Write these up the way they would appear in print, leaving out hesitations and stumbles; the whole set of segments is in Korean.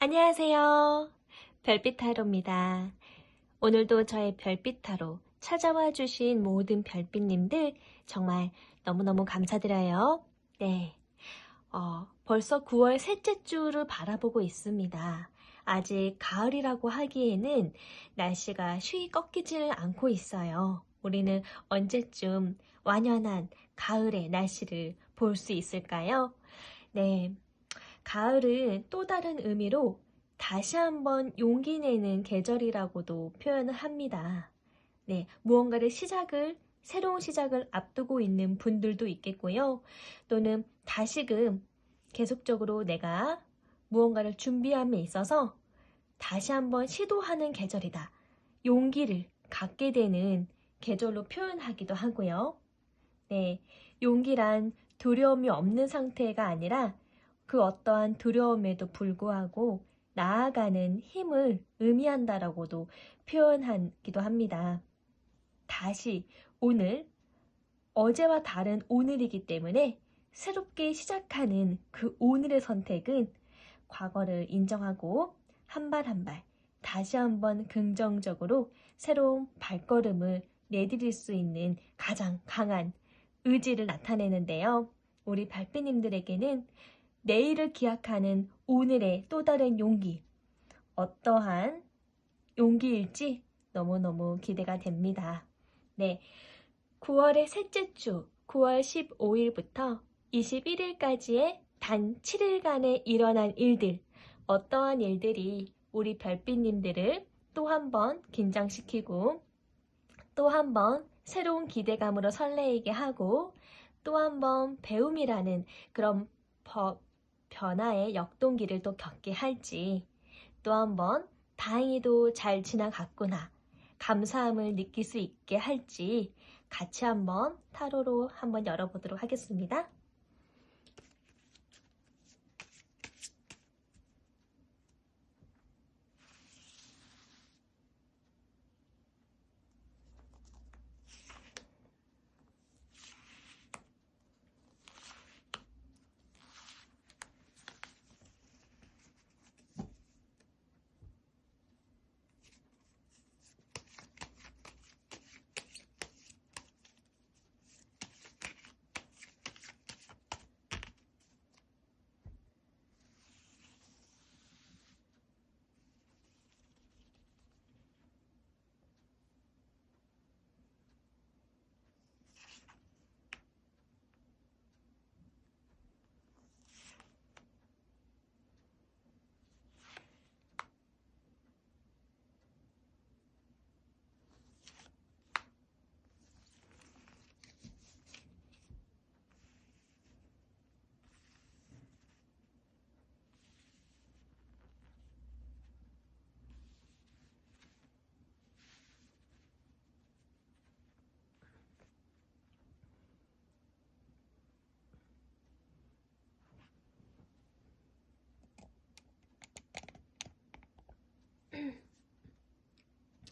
안녕하세요. 별빛타로입니다. 오늘도 저의 별빛타로 찾아와 주신 모든 별빛님들 정말 너무너무 감사드려요. 네, 벌써 9월 셋째 주를 바라보고 있습니다. 아직 가을이라고 하기에는 날씨가 쉬이 꺾이지는 않고 있어요. 우리는 언제쯤 완연한 가을의 날씨를 볼 수 있을까요? 네, 가을은 또 다른 의미로 다시 한번 용기 내는 계절이라고도 표현을 합니다. 네, 무언가를 새로운 시작을 앞두고 있는 분들도 있겠고요. 또는 다시금 계속적으로 내가 무언가를 준비함에 있어서 다시 한번 시도하는 계절이다. 용기를 갖게 되는 계절로 표현하기도 하고요. 네, 용기란 두려움이 없는 상태가 아니라 그 어떠한 두려움에도 불구하고 나아가는 힘을 의미한다라고도 표현하기도 합니다. 다시 오늘, 어제와 다른 오늘이기 때문에 새롭게 시작하는 그 오늘의 선택은 과거를 인정하고 한 발 한 발 다시 한번 긍정적으로 새로운 발걸음을 내디딜 수 있는 가장 강한 의지를 나타내는데요. 우리 발빼님들에게는 내일을 기약하는 오늘의 또 다른 용기, 어떠한 용기일지 너무너무 기대가 됩니다. 네, 9월의 셋째 주, 9월 15일부터 21일까지의 단 7일간에 일어난 일들, 어떠한 일들이 우리 별빛님들을 또 한 번 긴장시키고 또 한 번 새로운 기대감으로 설레이게 하고 또 한 번 배움이라는 그런 변화의 역동기를 또 겪게 할지 또 한 번 다행히도 잘 지나갔구나 감사함을 느낄 수 있게 할지 같이 한번 타로로 한번 열어보도록 하겠습니다.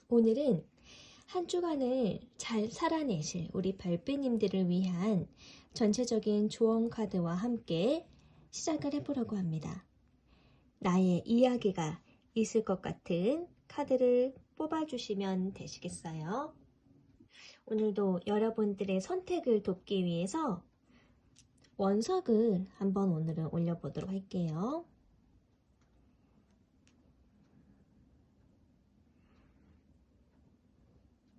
오늘은 한 주간을 잘 살아내실 우리 별빛님들을 위한 전체적인 조언 카드와 함께 시작을 해보려고 합니다. 나의 이야기가 있을 것 같은 카드를 뽑아주시면 되시겠어요? 오늘도 여러분들의 선택을 돕기 위해서 원석을 한번 오늘은 올려보도록 할게요.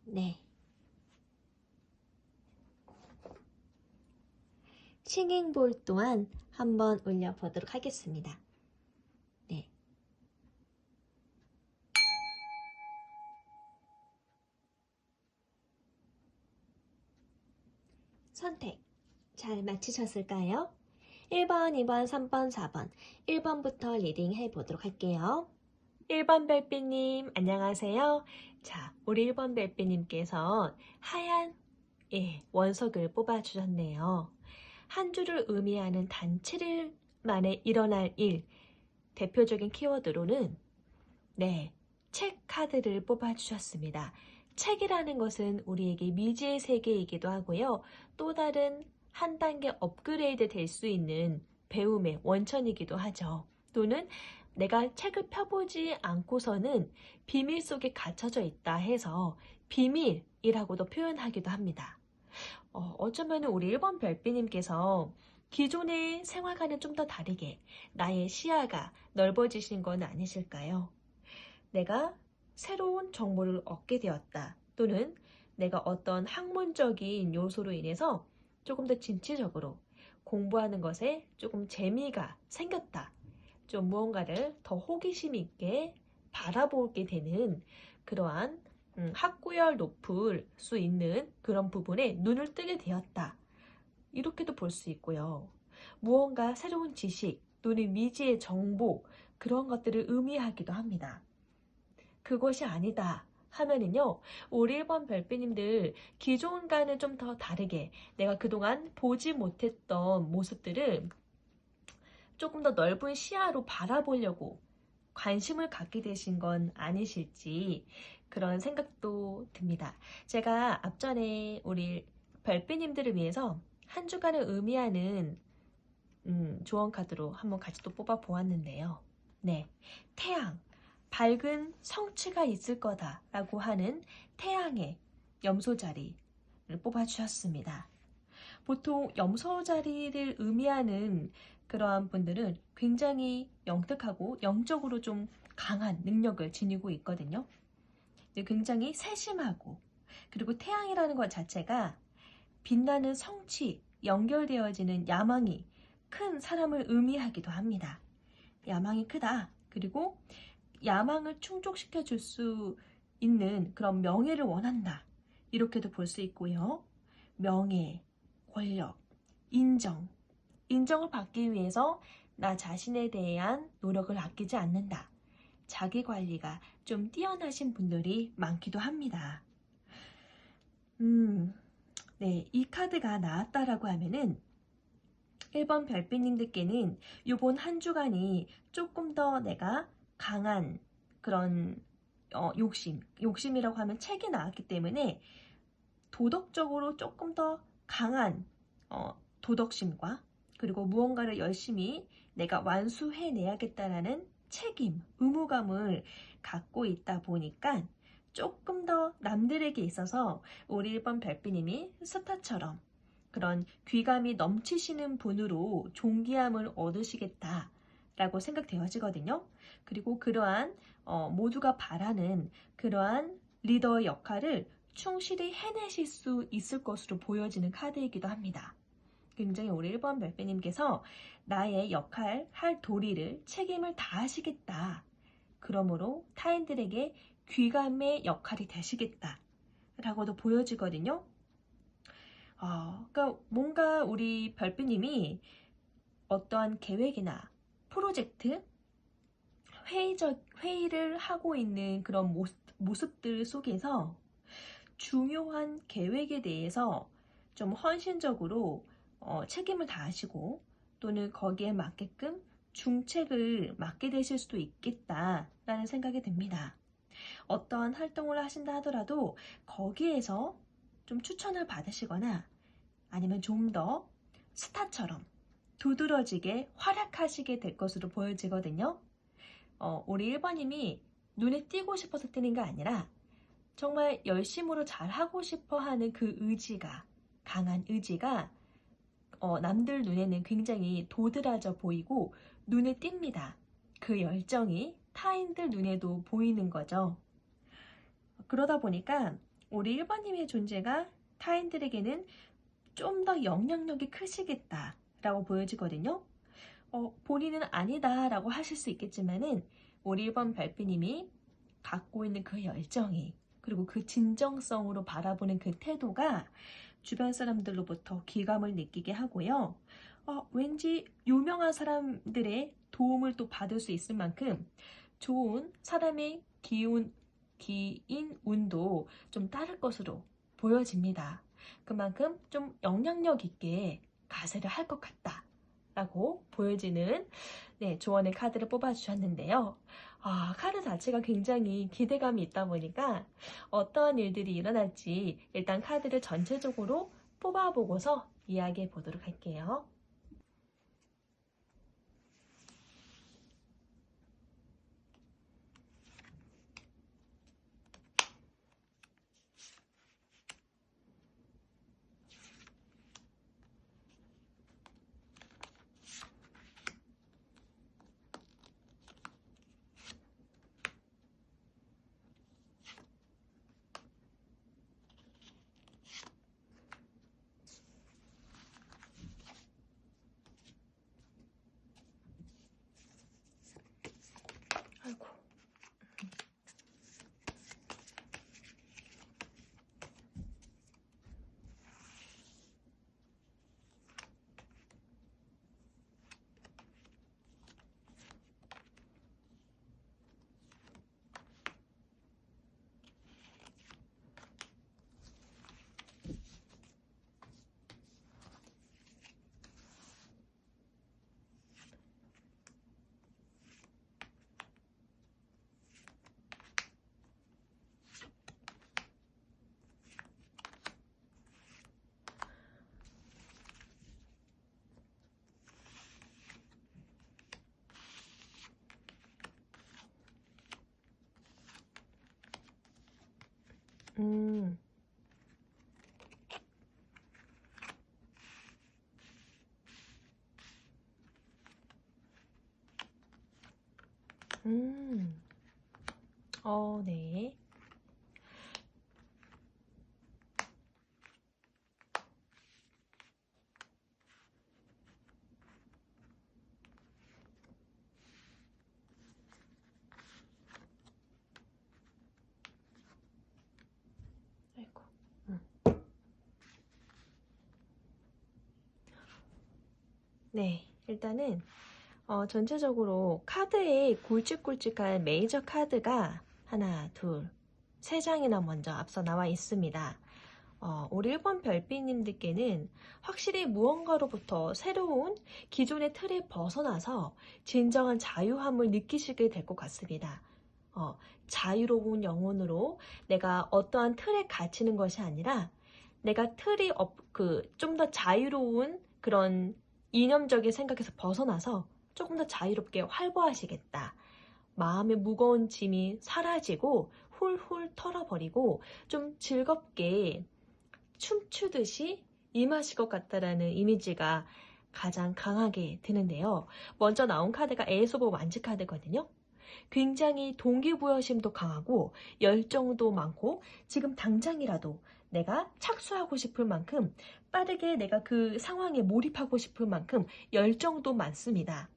네. 싱잉볼 또한 한번 올려보도록 하겠습니다. 네. 선택 잘 마치셨을까요? 1번, 2번, 3번, 4번 1번부터 리딩 해보도록 할게요. 1번 별빛님 안녕하세요. 자, 우리 1번 별빛님께서 하얀 원석을 뽑아주셨네요. 한 주를 의미하는 단 7일 만에 일어날 일 대표적인 키워드로는 책 카드를 뽑아주셨습니다. 책이라는 것은 우리에게 미지의 세계이기도 하고요. 또 다른 한 단계 업그레이드 될 수 있는 배움의 원천이기도 하죠. 또는 내가 책을 펴보지 않고서는 비밀 속에 갇혀져 있다 해서 비밀이라고도 표현하기도 합니다. 어쩌면 우리 1번 별비님께서 기존의 생활과는 좀 더 다르게 나의 시야가 넓어지신 건 아니실까요? 내가 새로운 정보를 얻게 되었다. 또는 내가 어떤 학문적인 요소로 인해서 조금 더 진취적으로 공부하는 것에 조금 재미가 생겼다. 좀 무언가를 더 호기심 있게 바라보게 되는 그러한 학구열 높을 수 있는 그런 부분에 눈을 뜨게 되었다. 이렇게도 볼 수 있고요. 무언가 새로운 지식 또는 미지의 정보 그런 것들을 의미하기도 합니다. 그것이 아니다 하면은요, 우리 1번 별비님들 기존과는 좀 더 다르게 내가 그동안 보지 못했던 모습들을 조금 더 넓은 시야로 바라보려고 관심을 갖게 되신 건 아니실지 그런 생각도 듭니다. 제가 앞전에 우리 별비님들을 위해서 한 주간을 의미하는 조언 카드로 한번 같이 또 뽑아 보았는데요. 네, 태양, 밝은 성취가 있을 거다 라고 하는 태양의 염소 자리를 뽑아 주셨습니다. 보통 염소 자리를 의미하는 그러한 분들은 굉장히 영특하고 영적으로 좀 강한 능력을 지니고 있거든요. 굉장히 세심하고, 그리고 태양이라는 것 자체가 빛나는 성취, 연결되어지는 야망이 큰 사람을 의미하기도 합니다. 야망이 크다. 그리고 야망을 충족시켜 줄 수 있는 그런 명예를 원한다. 이렇게도 볼 수 있고요. 명예, 권력, 인정을 받기 위해서 나 자신에 대한 노력을 아끼지 않는다. 자기 관리가 좀 뛰어나신 분들이 많기도 합니다. 네, 이 카드가 나왔다라고 하면은 1번 별빛님들께는 이번 한 주간이 조금 더 내가 강한 그런 욕심이라고 하면 책이 나왔기 때문에 도덕적으로 조금 더 강한 도덕심과 그리고 무언가를 열심히 내가 완수해내야겠다라는 책임, 의무감을 갖고 있다 보니까 조금 더 남들에게 있어서 우리 1번 별비님이 스타처럼 그런 귀감이 넘치시는 분으로 존귀함을 얻으시겠다라고 생각되어지거든요. 그리고 그러한 모두가 바라는 그러한 리더의 역할을 충실히 해내실 수 있을 것으로 보여지는 카드이기도 합니다. 굉장히 우리 1번 별비님께서 나의 역할, 할 도리를 책임을 다하시겠다. 그러므로 타인들에게 귀감의 역할이 되시겠다. 라고도 보여지거든요. 그러니까 뭔가 우리 별비님이 어떠한 계획이나 프로젝트, 회의를 하고 있는 그런 모습들 속에서 중요한 계획에 대해서 좀 헌신적으로 책임을 다하시고 또는 거기에 맞게끔 중책을 맡게 되실 수도 있겠다라는 생각이 듭니다. 어떠한 활동을 하신다 하더라도 거기에서 좀 추천을 받으시거나 아니면 좀 더 스타처럼 두드러지게 활약하시게 될 것으로 보여지거든요. 우리 1번님이 눈에 띄고 싶어서 뜨는 게 아니라 정말 열심으로 잘하고 싶어 하는 그 의지가, 강한 의지가 남들 눈에는 굉장히 도드라져 보이고 눈에 띕니다. 그 열정이 타인들 눈에도 보이는 거죠. 그러다 보니까 우리 1번님의 존재가 타인들에게는 좀 더 영향력이 크시겠다라고 보여지거든요. 본인은 아니다라고 하실 수 있겠지만은 우리 1번 별비님이 갖고 있는 그 열정이 그리고 그 진정성으로 바라보는 그 태도가 주변 사람들로부터 기감을 느끼게 하고요. 왠지 유명한 사람들의 도움을 또 받을 수 있을 만큼 좋은 사람의 기인 운도 좀 따를 것으로 보여집니다. 그만큼 좀 영향력 있게 가세를 할 것 같다 라고 보여지는 조언의 카드를 뽑아주셨는데요. 카드 자체가 굉장히 기대감이 있다 보니까 어떠한 일들이 일어날지 일단 카드를 전체적으로 뽑아보고서 이야기해 보도록 할게요. 음, 음, 네. 아이고. 음. 네, 일단은 전체적으로 카드에 굵직굵직한 메이저 카드가 하나, 둘, 세 장이나 먼저 앞서 나와 있습니다. 우리 1번 별빛님들께는 확실히 무언가로부터 새로운 기존의 틀에 벗어나서 진정한 자유함을 느끼시게 될 것 같습니다. 자유로운 영혼으로 내가 어떠한 틀에 갇히는 것이 아니라 내가 틀이 좀 더 자유로운 그런 이념적인 생각에서 벗어나서 조금 더 자유롭게 활보하시겠다. 마음의 무거운 짐이 사라지고 훌훌 털어버리고 좀 즐겁게 춤추듯이 임하실 것 같다라는 이미지가 가장 강하게 드는데요. 먼저 나온 카드가 에이스 오브 완즈 카드거든요. 굉장히 동기부여심도 강하고 열정도 많고 지금 당장이라도 내가 착수하고 싶을 만큼 빠르게 내가 그 상황에 몰입하고 싶을 만큼 열정도 많습니다.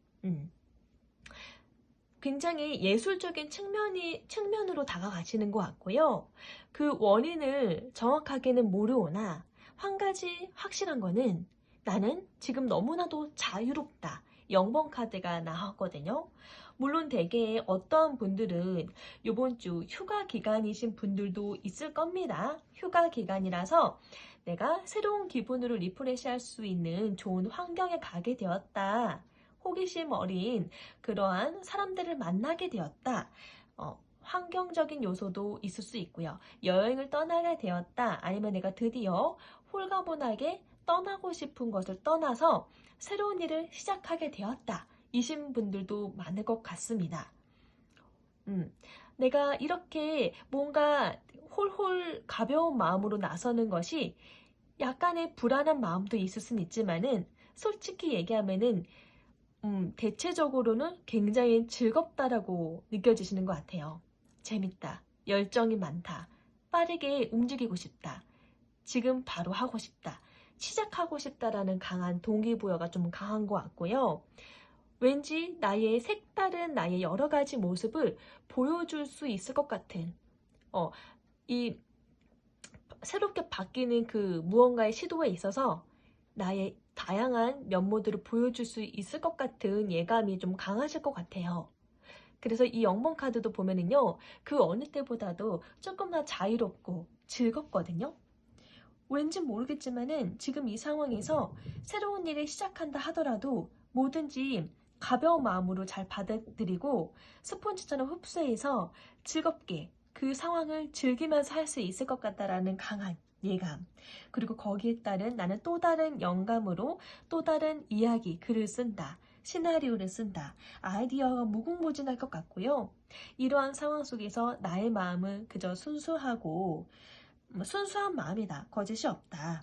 굉장히 예술적인 측면으로 다가가시는 것 같고요. 그 원인을 정확하게는 모르오나 한 가지 확실한 거는 나는 지금 너무나도 자유롭다. 0번 카드가 나왔거든요. 물론 대개 어떠한 분들은 이번 주 휴가 기간이신 분들도 있을 겁니다. 휴가 기간이라서 내가 새로운 기분으로 리프레시할 수 있는 좋은 환경에 가게 되었다. 호기심 어린 그러한 사람들을 만나게 되었다. 환경적인 요소도 있을 수 있고요. 여행을 떠나게 되었다. 아니면 내가 드디어 홀가분하게 떠나고 싶은 것을 떠나서 새로운 일을 시작하게 되었다. 이신 분들도 많을 것 같습니다. 내가 이렇게 뭔가 홀홀 가벼운 마음으로 나서는 것이 약간의 불안한 마음도 있을 수는 있지만은 솔직히 얘기하면은 대체적으로는 굉장히 즐겁다라고 느껴지시는 것 같아요. 재밌다. 열정이 많다. 빠르게 움직이고 싶다. 지금 바로 하고 싶다. 시작하고 싶다라는 강한 동기부여가 좀 강한 것 같고요. 왠지 나의 색다른 나의 여러 가지 모습을 보여줄 수 있을 것 같은 이 새롭게 바뀌는 그 무언가의 시도에 있어서 나의 다양한 면모들을 보여줄 수 있을 것 같은 예감이 좀 강하실 것 같아요. 그래서 이 영번 카드도 보면은요, 그 어느 때보다도 조금 더 자유롭고 즐겁거든요. 왠지 모르겠지만은 지금 이 상황에서 새로운 일을 시작한다 하더라도 뭐든지 가벼운 마음으로 잘 받아들이고 스폰지처럼 흡수해서 즐겁게 그 상황을 즐기면서 할 수 있을 것 같다라는 강한 예감. 그리고 거기에 따른 나는 또 다른 영감으로 또 다른 이야기, 글을 쓴다. 시나리오를 쓴다. 아이디어가 무궁무진할 것 같고요. 이러한 상황 속에서 나의 마음은 그저 순수한 마음이다. 거짓이 없다.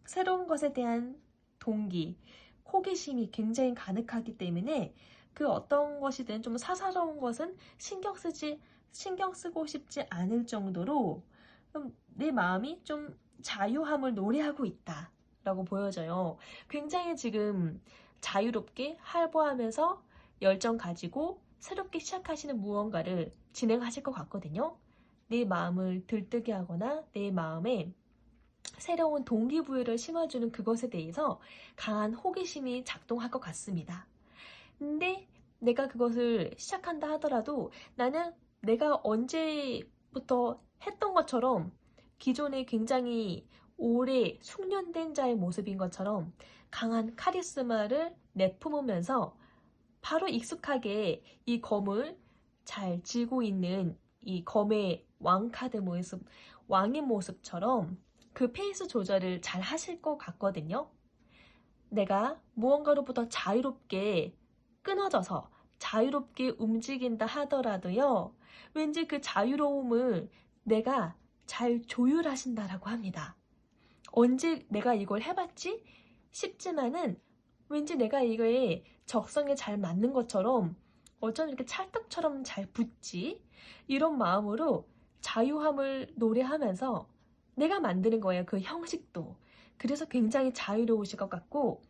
새로운 것에 대한 동기, 호기심이 굉장히 가득하기 때문에 그 어떤 것이든 좀 사사로운 것은 신경 쓰고 싶지 않을 정도로 내 마음이 좀 자유함을 노래하고 있다. 라고 보여져요. 굉장히 지금 자유롭게 활보하면서 열정 가지고 새롭게 시작하시는 무언가를 진행하실 것 같거든요. 내 마음을 들뜨게 하거나 내 마음에 새로운 동기부여를 심어주는 그것에 대해서 강한 호기심이 작동할 것 같습니다. 근데 내가 그것을 시작한다 하더라도 나는 내가 언제부터 했던 것처럼 기존에 굉장히 오래 숙련된 자의 모습인 것처럼 강한 카리스마를 내뿜으면서 바로 익숙하게 이 검을 잘 쥐고 있는 이 검의 왕카드 모습, 왕의 모습처럼 그 페이스 조절을 잘 하실 것 같거든요. 내가 무언가로부터 자유롭게 끊어져서 자유롭게 움직인다 하더라도요. 왠지 그 자유로움을 내가 잘 조율하신다라고 합니다. 언제 내가 이걸 해봤지? 싶지만은 왠지 내가 이거에 적성에 잘 맞는 것처럼 어쩜 이렇게 찰떡처럼 잘 붙지? 이런 마음으로 자유함을 노래하면서 내가 만드는 거예요. 그 형식도. 그래서 굉장히 자유로우실 것 같고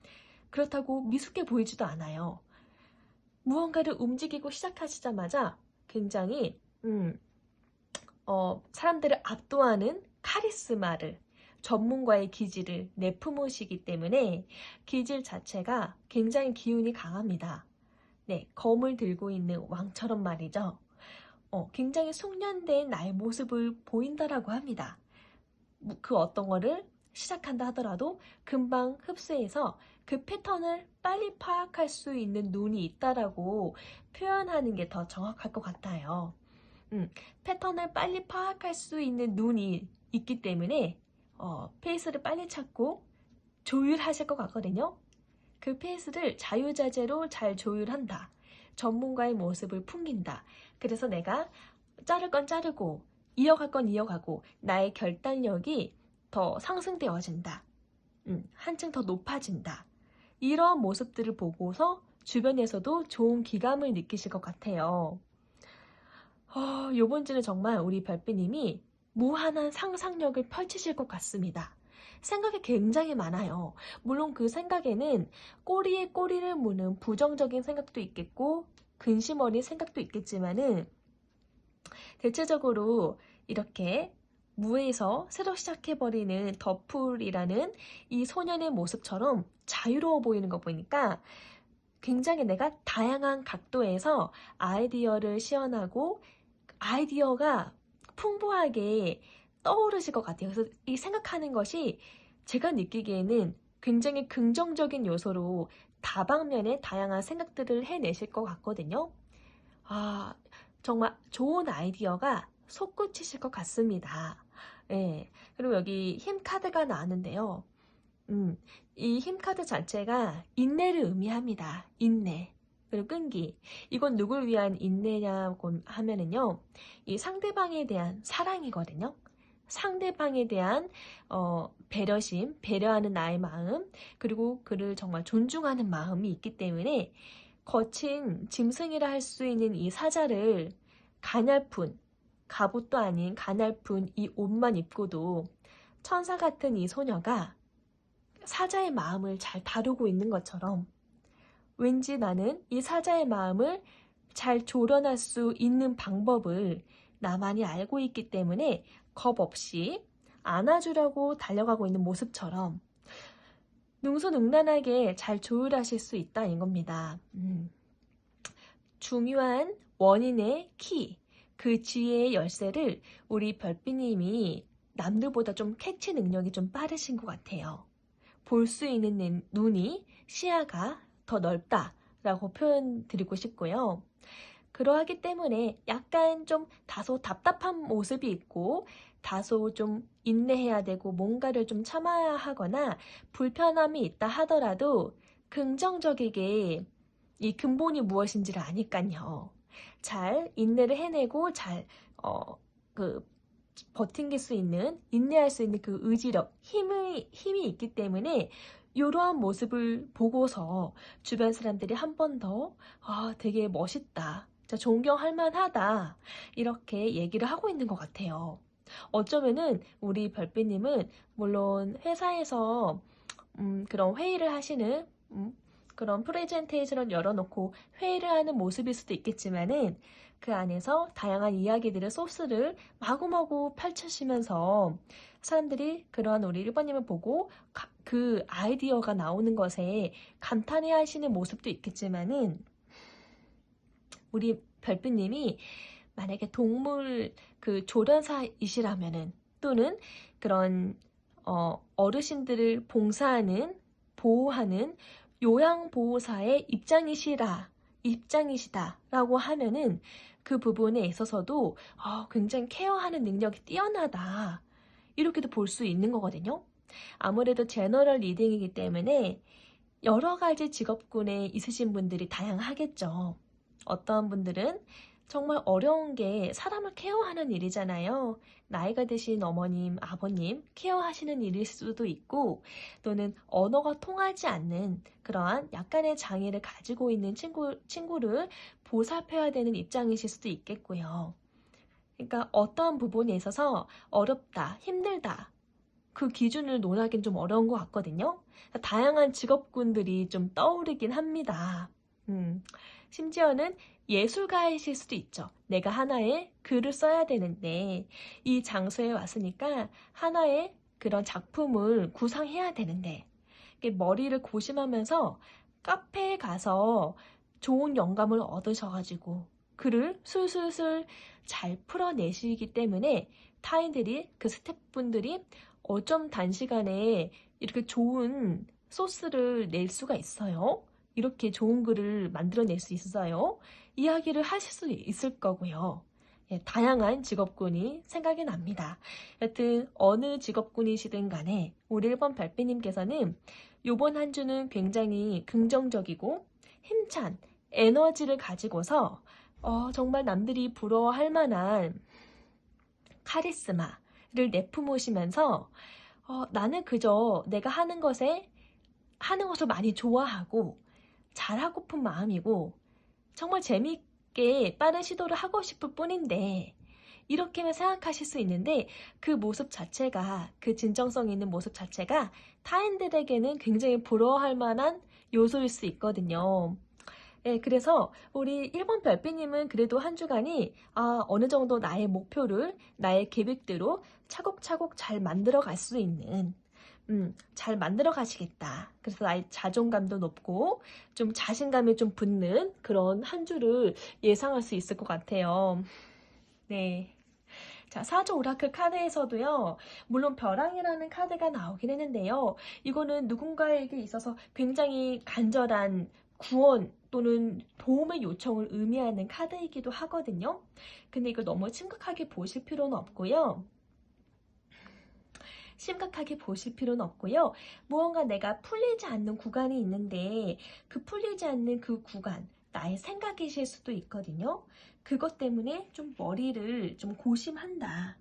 그렇다고 미숙해 보이지도 않아요. 무언가를 움직이고 시작하시자마자 굉장히 사람들을 압도하는 카리스마를 전문가의 기질을 내품으시기 때문에 기질 자체가 굉장히 기운이 강합니다. 네, 검을 들고 있는 왕처럼 말이죠. 굉장히 숙련된 나의 모습을 보인다라고 합니다. 그 어떤 거를 시작한다 하더라도 금방 흡수해서 그 패턴을 빨리 파악할 수 있는 눈이 있다라고 표현하는 게 더 정확할 것 같아요. 패턴을 빨리 파악할 수 있는 눈이 있기 때문에 페이스를 빨리 찾고 조율하실 것 같거든요. 그 페이스를 자유자재로 잘 조율한다. 전문가의 모습을 풍긴다. 그래서 내가 자를 건 자르고 이어갈 건 이어가고 나의 결단력이 더 상승되어진다. 한층 더 높아진다. 이런 모습들을 보고서 주변에서도 좋은 기감을 느끼실 것 같아요. 요번 주는 정말 우리 별빛님이 무한한 상상력을 펼치실 것 같습니다. 생각이 굉장히 많아요. 물론 그 생각에는 꼬리에 꼬리를 무는 부정적인 생각도 있겠고 근심 어린 생각도 있겠지만은 대체적으로 이렇게 무에서 새로 시작해버리는 더풀이라는 이 소년의 모습처럼 자유로워 보이는 거 보니까 굉장히 내가 다양한 각도에서 아이디어를 시연하고 아이디어가 풍부하게 떠오르실 것 같아요. 그래서 이 생각하는 것이 제가 느끼기에는 굉장히 긍정적인 요소로 다방면에 다양한 생각들을 해내실 것 같거든요. 정말 좋은 아이디어가 솟구치실 것 같습니다. 예. 그리고 여기 힘 카드가 나왔는데요. 이 힘 카드 자체가 인내를 의미합니다. 인내. 그리고 끈기. 이건 누굴 위한 인내냐고 하면은요. 이 상대방에 대한 사랑이거든요. 상대방에 대한 배려심, 배려하는 나의 마음, 그리고 그를 정말 존중하는 마음이 있기 때문에 거친 짐승이라 할 수 있는 이 사자를 가냘픈, 갑옷도 아닌 가냘픈 이 옷만 입고도 천사 같은 이 소녀가 사자의 마음을 잘 다루고 있는 것처럼 왠지 나는 이 사자의 마음을 잘 조련할 수 있는 방법을 나만이 알고 있기 때문에 겁 없이 안아주려고 달려가고 있는 모습처럼 능수능란하게 잘 조율하실 수 있다는 겁니다. 중요한 원인의 키, 그 지혜의 열쇠를 우리 별빛님이 남들보다 좀 캐치 능력이 좀 빠르신 것 같아요. 볼 수 있는 눈이, 시야가 더 넓다라고 표현 드리고 싶고요. 그러하기 때문에 약간 좀 다소 답답한 모습이 있고 다소 좀 인내해야 되고 뭔가를 좀 참아야 하거나 불편함이 있다 하더라도 긍정적이게 이 근본이 무엇인지를 아니까요. 잘 인내를 해내고 잘 버팅길 수 있는, 인내할 수 있는 그 의지력, 힘이 있기 때문에 이러한 모습을 보고서 주변 사람들이 한 번 더 되게 멋있다, 진짜 존경할 만하다 이렇게 얘기를 하고 있는 것 같아요. 어쩌면은 우리 별빛님은 물론 회사에서 그런 회의를 하시는 그런 프레젠테이션을 열어놓고 회의를 하는 모습일 수도 있겠지만은 그 안에서 다양한 이야기들의 소스를 마구마구 펼치시면서 사람들이 그러한 우리 1번님을 보고 그 아이디어가 나오는 것에 감탄해 하시는 모습도 있겠지만은 우리 별빛님이 만약에 동물 그 조련사이시라면은 또는 그런 어르신들을 봉사하는 보호하는 요양보호사의 입장이시다라고 하면은 그 부분에 있어서도 굉장히 케어하는 능력이 뛰어나다 이렇게도 볼 수 있는 거거든요. 아무래도 제너럴 리딩이기 때문에 여러 가지 직업군에 있으신 분들이 다양하겠죠. 어떤 분들은 정말 어려운 게 사람을 케어하는 일이잖아요. 나이가 드신 어머님, 아버님 케어하시는 일일 수도 있고, 또는 언어가 통하지 않는 그러한 약간의 장애를 가지고 있는 친구를 보살펴야 되는 입장이실 수도 있겠고요. 그러니까 어떠한 부분에 있어서 어렵다, 힘들다, 그 기준을 논하기는 좀 어려운 것 같거든요. 다양한 직업군들이 좀 떠오르긴 합니다. 심지어는 예술가이실 수도 있죠. 내가 하나의 글을 써야 되는데 이 장소에 왔으니까 하나의 그런 작품을 구상해야 되는데 머리를 고심하면서 카페에 가서 좋은 영감을 얻으셔가지고 글을 술술술 잘 풀어내시기 때문에 타인들이, 그 스태프분들이 어쩜 단시간에 이렇게 좋은 소스를 낼 수가 있어요? 이렇게 좋은 글을 만들어낼 수 있어요? 이야기를 하실 수 있을 거고요. 예, 다양한 직업군이 생각이 납니다. 여튼 어느 직업군이시든 간에 우리 1번 별빛님께서는 요번 한 주는 굉장히 긍정적이고 힘찬 에너지를 가지고서 정말 남들이 부러워할 만한 카리스마를 내뿜으시면서 나는 그저 내가 하는 것을 많이 좋아하고 잘하고픈 마음이고 정말 재미있게 빠른 시도를 하고 싶을 뿐인데 이렇게만 생각하실 수 있는데 그 모습 자체가, 그 진정성 있는 모습 자체가 타인들에게는 굉장히 부러워할 만한 요소일 수 있거든요. 네, 그래서 우리 1번 별빛님은 그래도 한 주간이 어느 정도 나의 목표를, 나의 계획대로 차곡차곡 잘 만들어 갈 수 있는, 잘 만들어 가시겠다. 그래서 나의 자존감도 높고 좀 자신감이 좀 붙는 그런 한 주를 예상할 수 있을 것 같아요. 네. 자, 사조 오라클 카드에서도요, 물론 벼랑이라는 카드가 나오긴 했는데요, 이거는 누군가에게 있어서 굉장히 간절한 구원 또는 도움의 요청을 의미하는 카드이기도 하거든요. 근데 이거 너무 심각하게 보실 필요는 없고요. 무언가 내가 풀리지 않는 구간이 있는데 그 풀리지 않는 그 구간, 나의 생각이실 수도 있거든요. 그것 때문에 좀 머리를 좀 고심한다.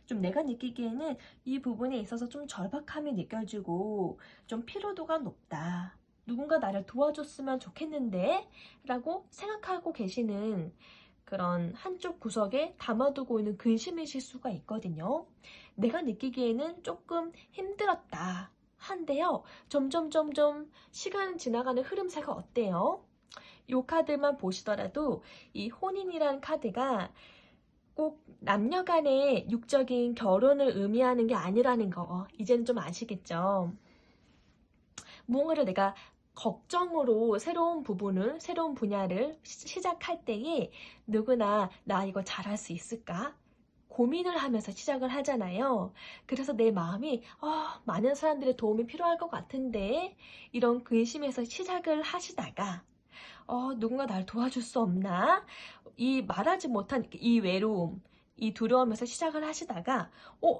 좀 내가 느끼기에는 이 부분에 있어서 좀 절박함이 느껴지고 좀 피로도가 높다. 누군가 나를 도와줬으면 좋겠는데 라고 생각하고 계시는 그런 한쪽 구석에 담아두고 있는 근심이실 수가 있거든요. 내가 느끼기에는 조금 힘들었다 한데요. 점점 시간 지나가는 흐름새가 어때요? 이 카드만 보시더라도 이 혼인이라는 카드가 꼭 남녀 간의 육적인 결혼을 의미하는 게 아니라는 거 이제는 좀 아시겠죠? 무언가를 내가 걱정으로 새로운 분야를 시작할 때에 누구나 나 이거 잘할 수 있을까? 고민을 하면서 시작을 하잖아요. 그래서 내 마음이 많은 사람들의 도움이 필요할 것 같은데 이런 근심에서 시작을 하시다가 누군가 날 도와줄 수 없나? 이 말하지 못한 이 외로움, 이 두려움에서 시작을 하시다가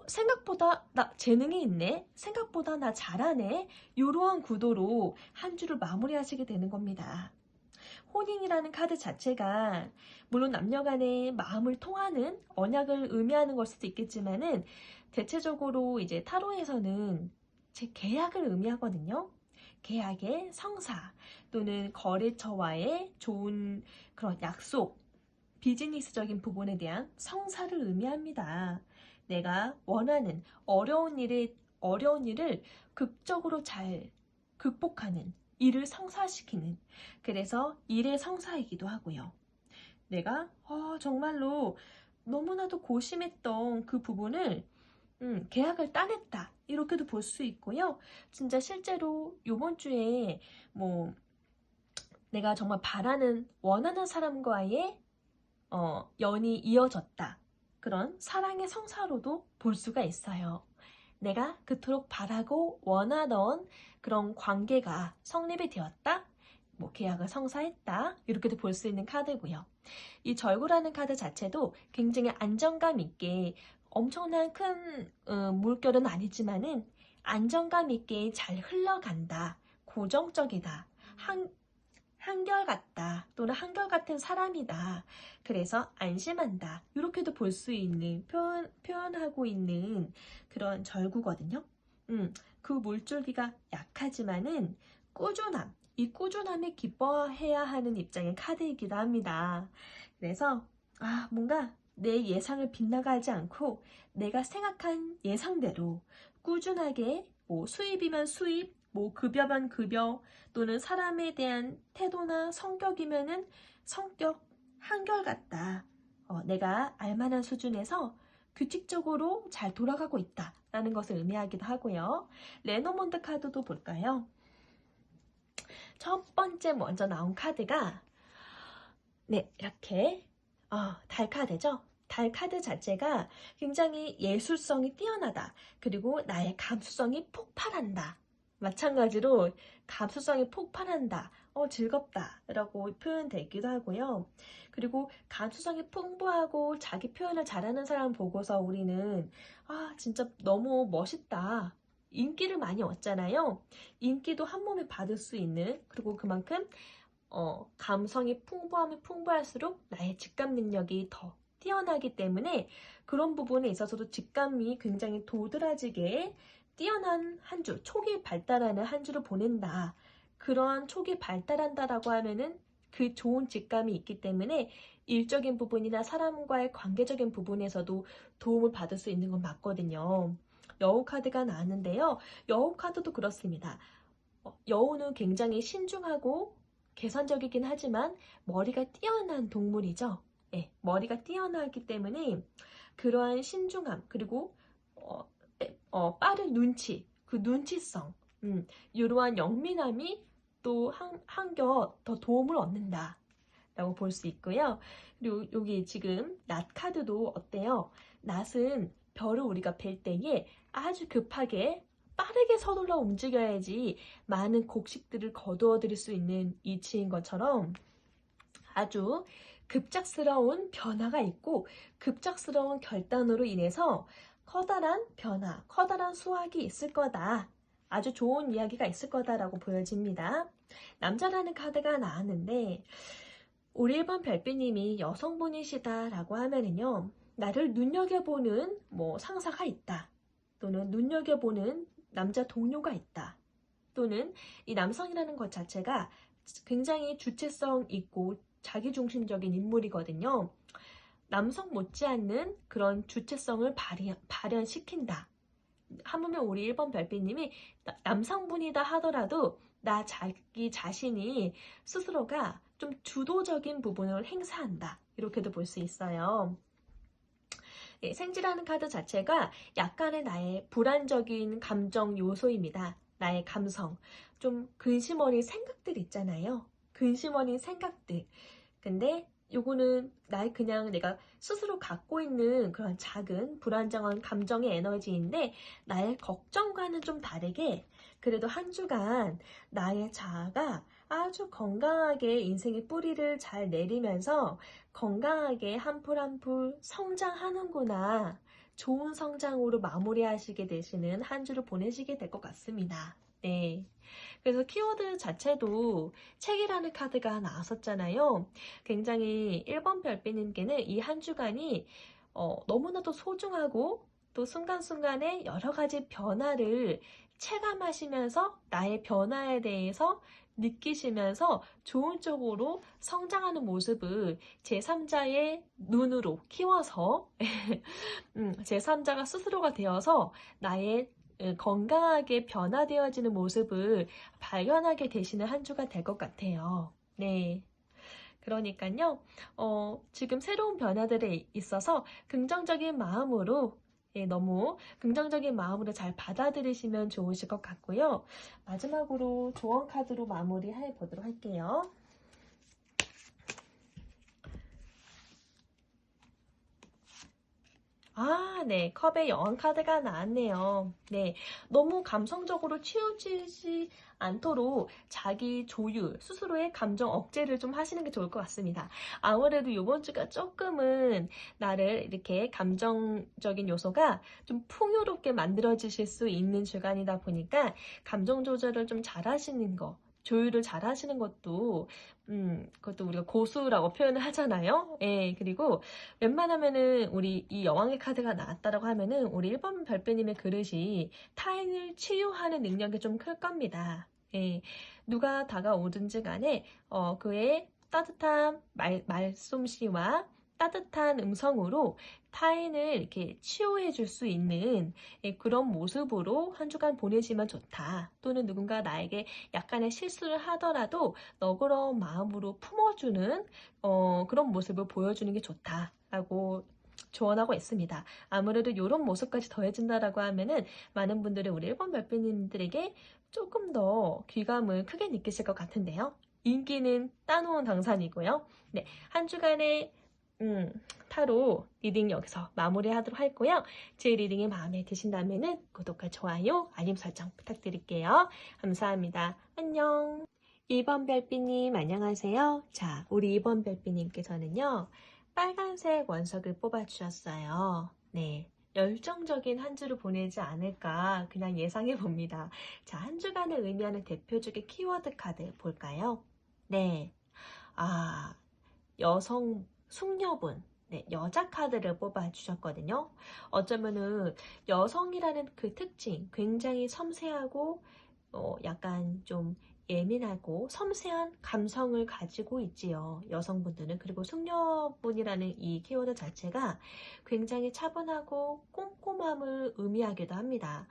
생각보다 나 재능이 있네? 생각보다 나 잘하네? 이러한 구도로 한 주를 마무리하시게 되는 겁니다. 혼인이라는 카드 자체가 물론 남녀 간의 마음을 통하는 언약을 의미하는 걸 수도 있겠지만은 대체적으로 이제 타로에서는 제 계약을 의미하거든요. 계약의 성사 또는 거래처와의 좋은 그런 약속, 비즈니스적인 부분에 대한 성사를 의미합니다. 내가 원하는 어려운 일을 극적으로 잘 극복하는, 일을 성사시키는, 그래서 일의 성사이기도 하고요. 내가 정말로 너무나도 고심했던 그 부분을 계약을 따냈다 이렇게도 볼 수 있고요. 진짜 실제로 이번 주에 뭐 내가 정말 원하는 사람과의 연이 이어졌다. 그런 사랑의 성사로도 볼 수가 있어요. 내가 그토록 바라고 원하던 그런 관계가 성립이 되었다. 뭐 계약을 성사했다. 이렇게도 볼 수 있는 카드고요. 이 절구라는 카드 자체도 굉장히 안정감 있게 엄청난 큰 물결은 아니지만은 안정감 있게 잘 흘러간다. 고정적이다. 한결같다 또는 한결같은 사람이다. 그래서 안심한다. 이렇게도 볼 수 있는 표현하고 있는 그런 절구거든요. 그 물줄기가 약하지만은 꾸준함, 이 꾸준함에 기뻐해야 하는 입장의 카드이기도 합니다. 그래서 뭔가 내 예상을 빗나가지 않고 내가 생각한 예상대로 꾸준하게 뭐 수입이면 수입, 뭐 급여면 급여 또는 사람에 대한 태도나 성격이면은 성격 한결같다. 내가 알만한 수준에서 규칙적으로 잘 돌아가고 있다 라는 것을 의미하기도 하고요. 레노몬드 카드도 볼까요? 첫 번째 먼저 나온 카드가 네, 이렇게 달 카드죠. 달 카드 자체가 굉장히 예술성이 뛰어나다. 그리고 나의 감수성이 폭발한다. 마찬가지로 감수성이 폭발한다. 즐겁다 라고 표현되기도 하고요. 그리고 감수성이 풍부하고 자기 표현을 잘하는 사람 보고서 우리는 진짜 너무 멋있다. 인기를 많이 얻잖아요. 인기도 한 몸에 받을 수 있는, 그리고 그만큼 감성이 풍부하면 풍부할수록 나의 직감 능력이 더 뛰어나기 때문에 그런 부분에 있어서도 직감이 굉장히 도드라지게 뛰어난 한 주, 촉이 발달하는 한 주를 보낸다. 그런 촉이 발달한다라고 하면은 그 좋은 직감이 있기 때문에 일적인 부분이나 사람과의 관계적인 부분에서도 도움을 받을 수 있는 건 맞거든요. 여우 카드가 나왔는데요. 여우 카드도 그렇습니다. 여우는 굉장히 신중하고 계산적이긴 하지만 머리가 뛰어난 동물이죠. 네, 머리가 뛰어나기 때문에 그러한 신중함 그리고 빠른 눈치, 그 눈치성, 이러한 영민함이 또 한결 더 도움을 얻는다 라고 볼 수 있고요. 그리고 여기 지금 낫 카드도 어때요? 낫은 별을 우리가 뵐 때에 아주 급하게 빠르게 서둘러 움직여야지 많은 곡식들을 거두어 들일 수 있는 이치인 것처럼 아주 급작스러운 변화가 있고 급작스러운 결단으로 인해서 커다란 변화, 커다란 수확이 있을 거다. 아주 좋은 이야기가 있을 거다라고 보여집니다. 남자라는 카드가 나왔는데 우리 1번 별빛님이 여성분이시다라고 하면은요. 나를 눈여겨보는 상사가 있다. 또는 눈여겨보는 남자 동료가 있다. 또는 이 남성이라는 것 자체가 굉장히 주체성 있고 자기중심적인 인물이거든요. 남성 못지않는 그런 주체성을 발현시킨다. 하물며 우리 1번 별빛님이 남성분이다 하더라도 나 자기 자신이 스스로가 좀 주도적인 부분을 행사한다. 이렇게도 볼 수 있어요. 네, 생지라는 카드 자체가 약간의 나의 불안적인 감정 요소입니다. 나의 감성. 좀 근심 어린 생각들 있잖아요. 근심 어린 생각들. 근데 요거는 그냥 내가 스스로 갖고 있는 그런 작은 불안정한 감정의 에너지인데 나의 걱정과는 좀 다르게 그래도 한 주간 나의 자아가 아주 건강하게 인생의 뿌리를 잘 내리면서 건강하게 한 풀 한 풀 성장하는구나. 좋은 성장으로 마무리하시게 되시는 한 주를 보내시게 될 것 같습니다. 네. 그래서 키워드 자체도 책이라는 카드가 나왔었잖아요. 굉장히 1번 별빛님께는 이 한 주간이 너무나도 소중하고 또 순간순간에 여러 가지 변화를 체감하시면서 나의 변화에 대해서 느끼시면서 좋은 쪽으로 성장하는 모습을 제3자의 눈으로 키워서 제3자가 스스로가 되어서 나의 건강하게 변화되어지는 모습을 발견하게 되시는 한 주가 될 것 같아요. 네. 그러니까요, 지금 새로운 변화들에 있어서 긍정적인 마음으로 너무 긍정적인 마음으로 잘 받아들이시면 좋으실 것 같고요. 마지막으로 조언 카드로 마무리해 보도록 할게요. 네. 컵의 여왕 카드가 나왔네요. 네. 너무 감성적으로 치우치지 않도록 자기 조율, 스스로의 감정 억제를 좀 하시는 게 좋을 것 같습니다. 아무래도 이번 주가 조금은 나를 이렇게 감정적인 요소가 좀 풍요롭게 만들어지실 수 있는 주간이다 보니까 감정 조절을 좀 잘 하시는 거, 조율을 잘 하시는 것도 그것도 우리가 고수라고 표현을 하잖아요. 예, 그리고 웬만하면은 우리 이 여왕의 카드가 나왔다라고 하면은 우리 1번 별빛님의 그릇이 타인을 치유하는 능력이 좀 클 겁니다. 예, 누가 다가오든지 간에 그의 따뜻한 말솜씨와 따뜻한 음성으로 타인을 이렇게 치유해 줄 수 있는 그런 모습으로 한 주간 보내시면 좋다. 또는 누군가 나에게 약간의 실수를 하더라도 너그러운 마음으로 품어주는 그런 모습을 보여주는 게 좋다라고 조언하고 있습니다. 아무래도 이런 모습까지 더해진다라고 하면은 많은 분들이 우리 1번 별빛님들에게 조금 더 귀감을 크게 느끼실 것 같은데요. 인기는 따놓은 당산이고요. 네, 한 주간의 타로 리딩 여기서 마무리하도록 하고요. 제 리딩이 마음에 드신다면 구독과 좋아요, 알림 설정 부탁드릴게요. 감사합니다. 안녕. 2번 별빛님 안녕하세요. 자, 우리 2번 별빛님께서는요. 빨간색 원석을 뽑아주셨어요. 네. 열정적인 한 주를 보내지 않을까 그냥 예상해 봅니다. 자, 한 주간을 의미하는 대표적인 키워드 카드 볼까요? 네. 여성 숙녀분, 네, 여자 카드를 뽑아주셨거든요. 어쩌면은 여성이라는 그 특징, 굉장히 섬세하고 약간 좀 예민하고 섬세한 감성을 가지고 있지요. 여성분들은. 그리고 숙녀분이라는 이 키워드 자체가 굉장히 차분하고 꼼꼼함을 의미하기도 합니다.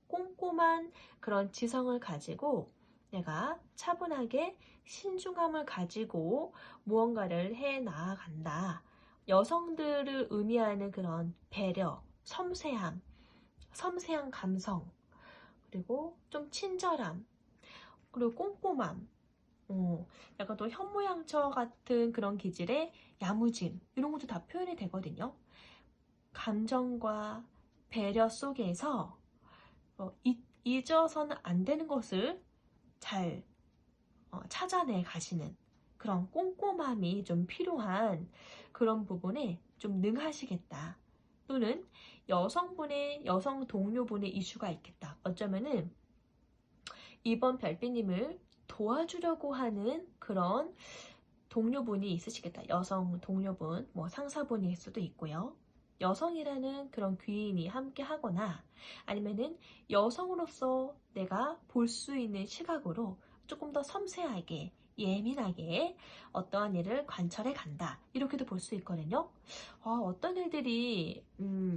꼼꼼한 그런 지성을 가지고 내가 차분하게 신중함을 가지고 무언가를 해 나아간다. 여성들을 의미하는 그런 배려, 섬세함, 섬세한 감성, 그리고 좀 친절함, 그리고 꼼꼼함, 약간 또 현모양처 같은 그런 기질의 야무짐, 이런 것도 다 표현이 되거든요. 감정과 배려 속에서 잊어서는 안 되는 것을 잘 찾아내 가시는 그런 꼼꼼함이 좀 필요한 그런 부분에 좀 능하시겠다. 또는 여성 동료분의 이슈가 있겠다. 어쩌면은 이번 별빛님을 도와주려고 하는 그런 동료분이 있으시겠다. 여성 동료분, 뭐 상사분일 수도 있고요. 여성이라는 그런 귀인이 함께 하거나 아니면은 여성으로서 내가 볼 수 있는 시각으로 조금 더 섬세하게 예민하게 어떠한 일을 관찰해 간다. 이렇게도 볼 수 있거든요. 어떤 일들이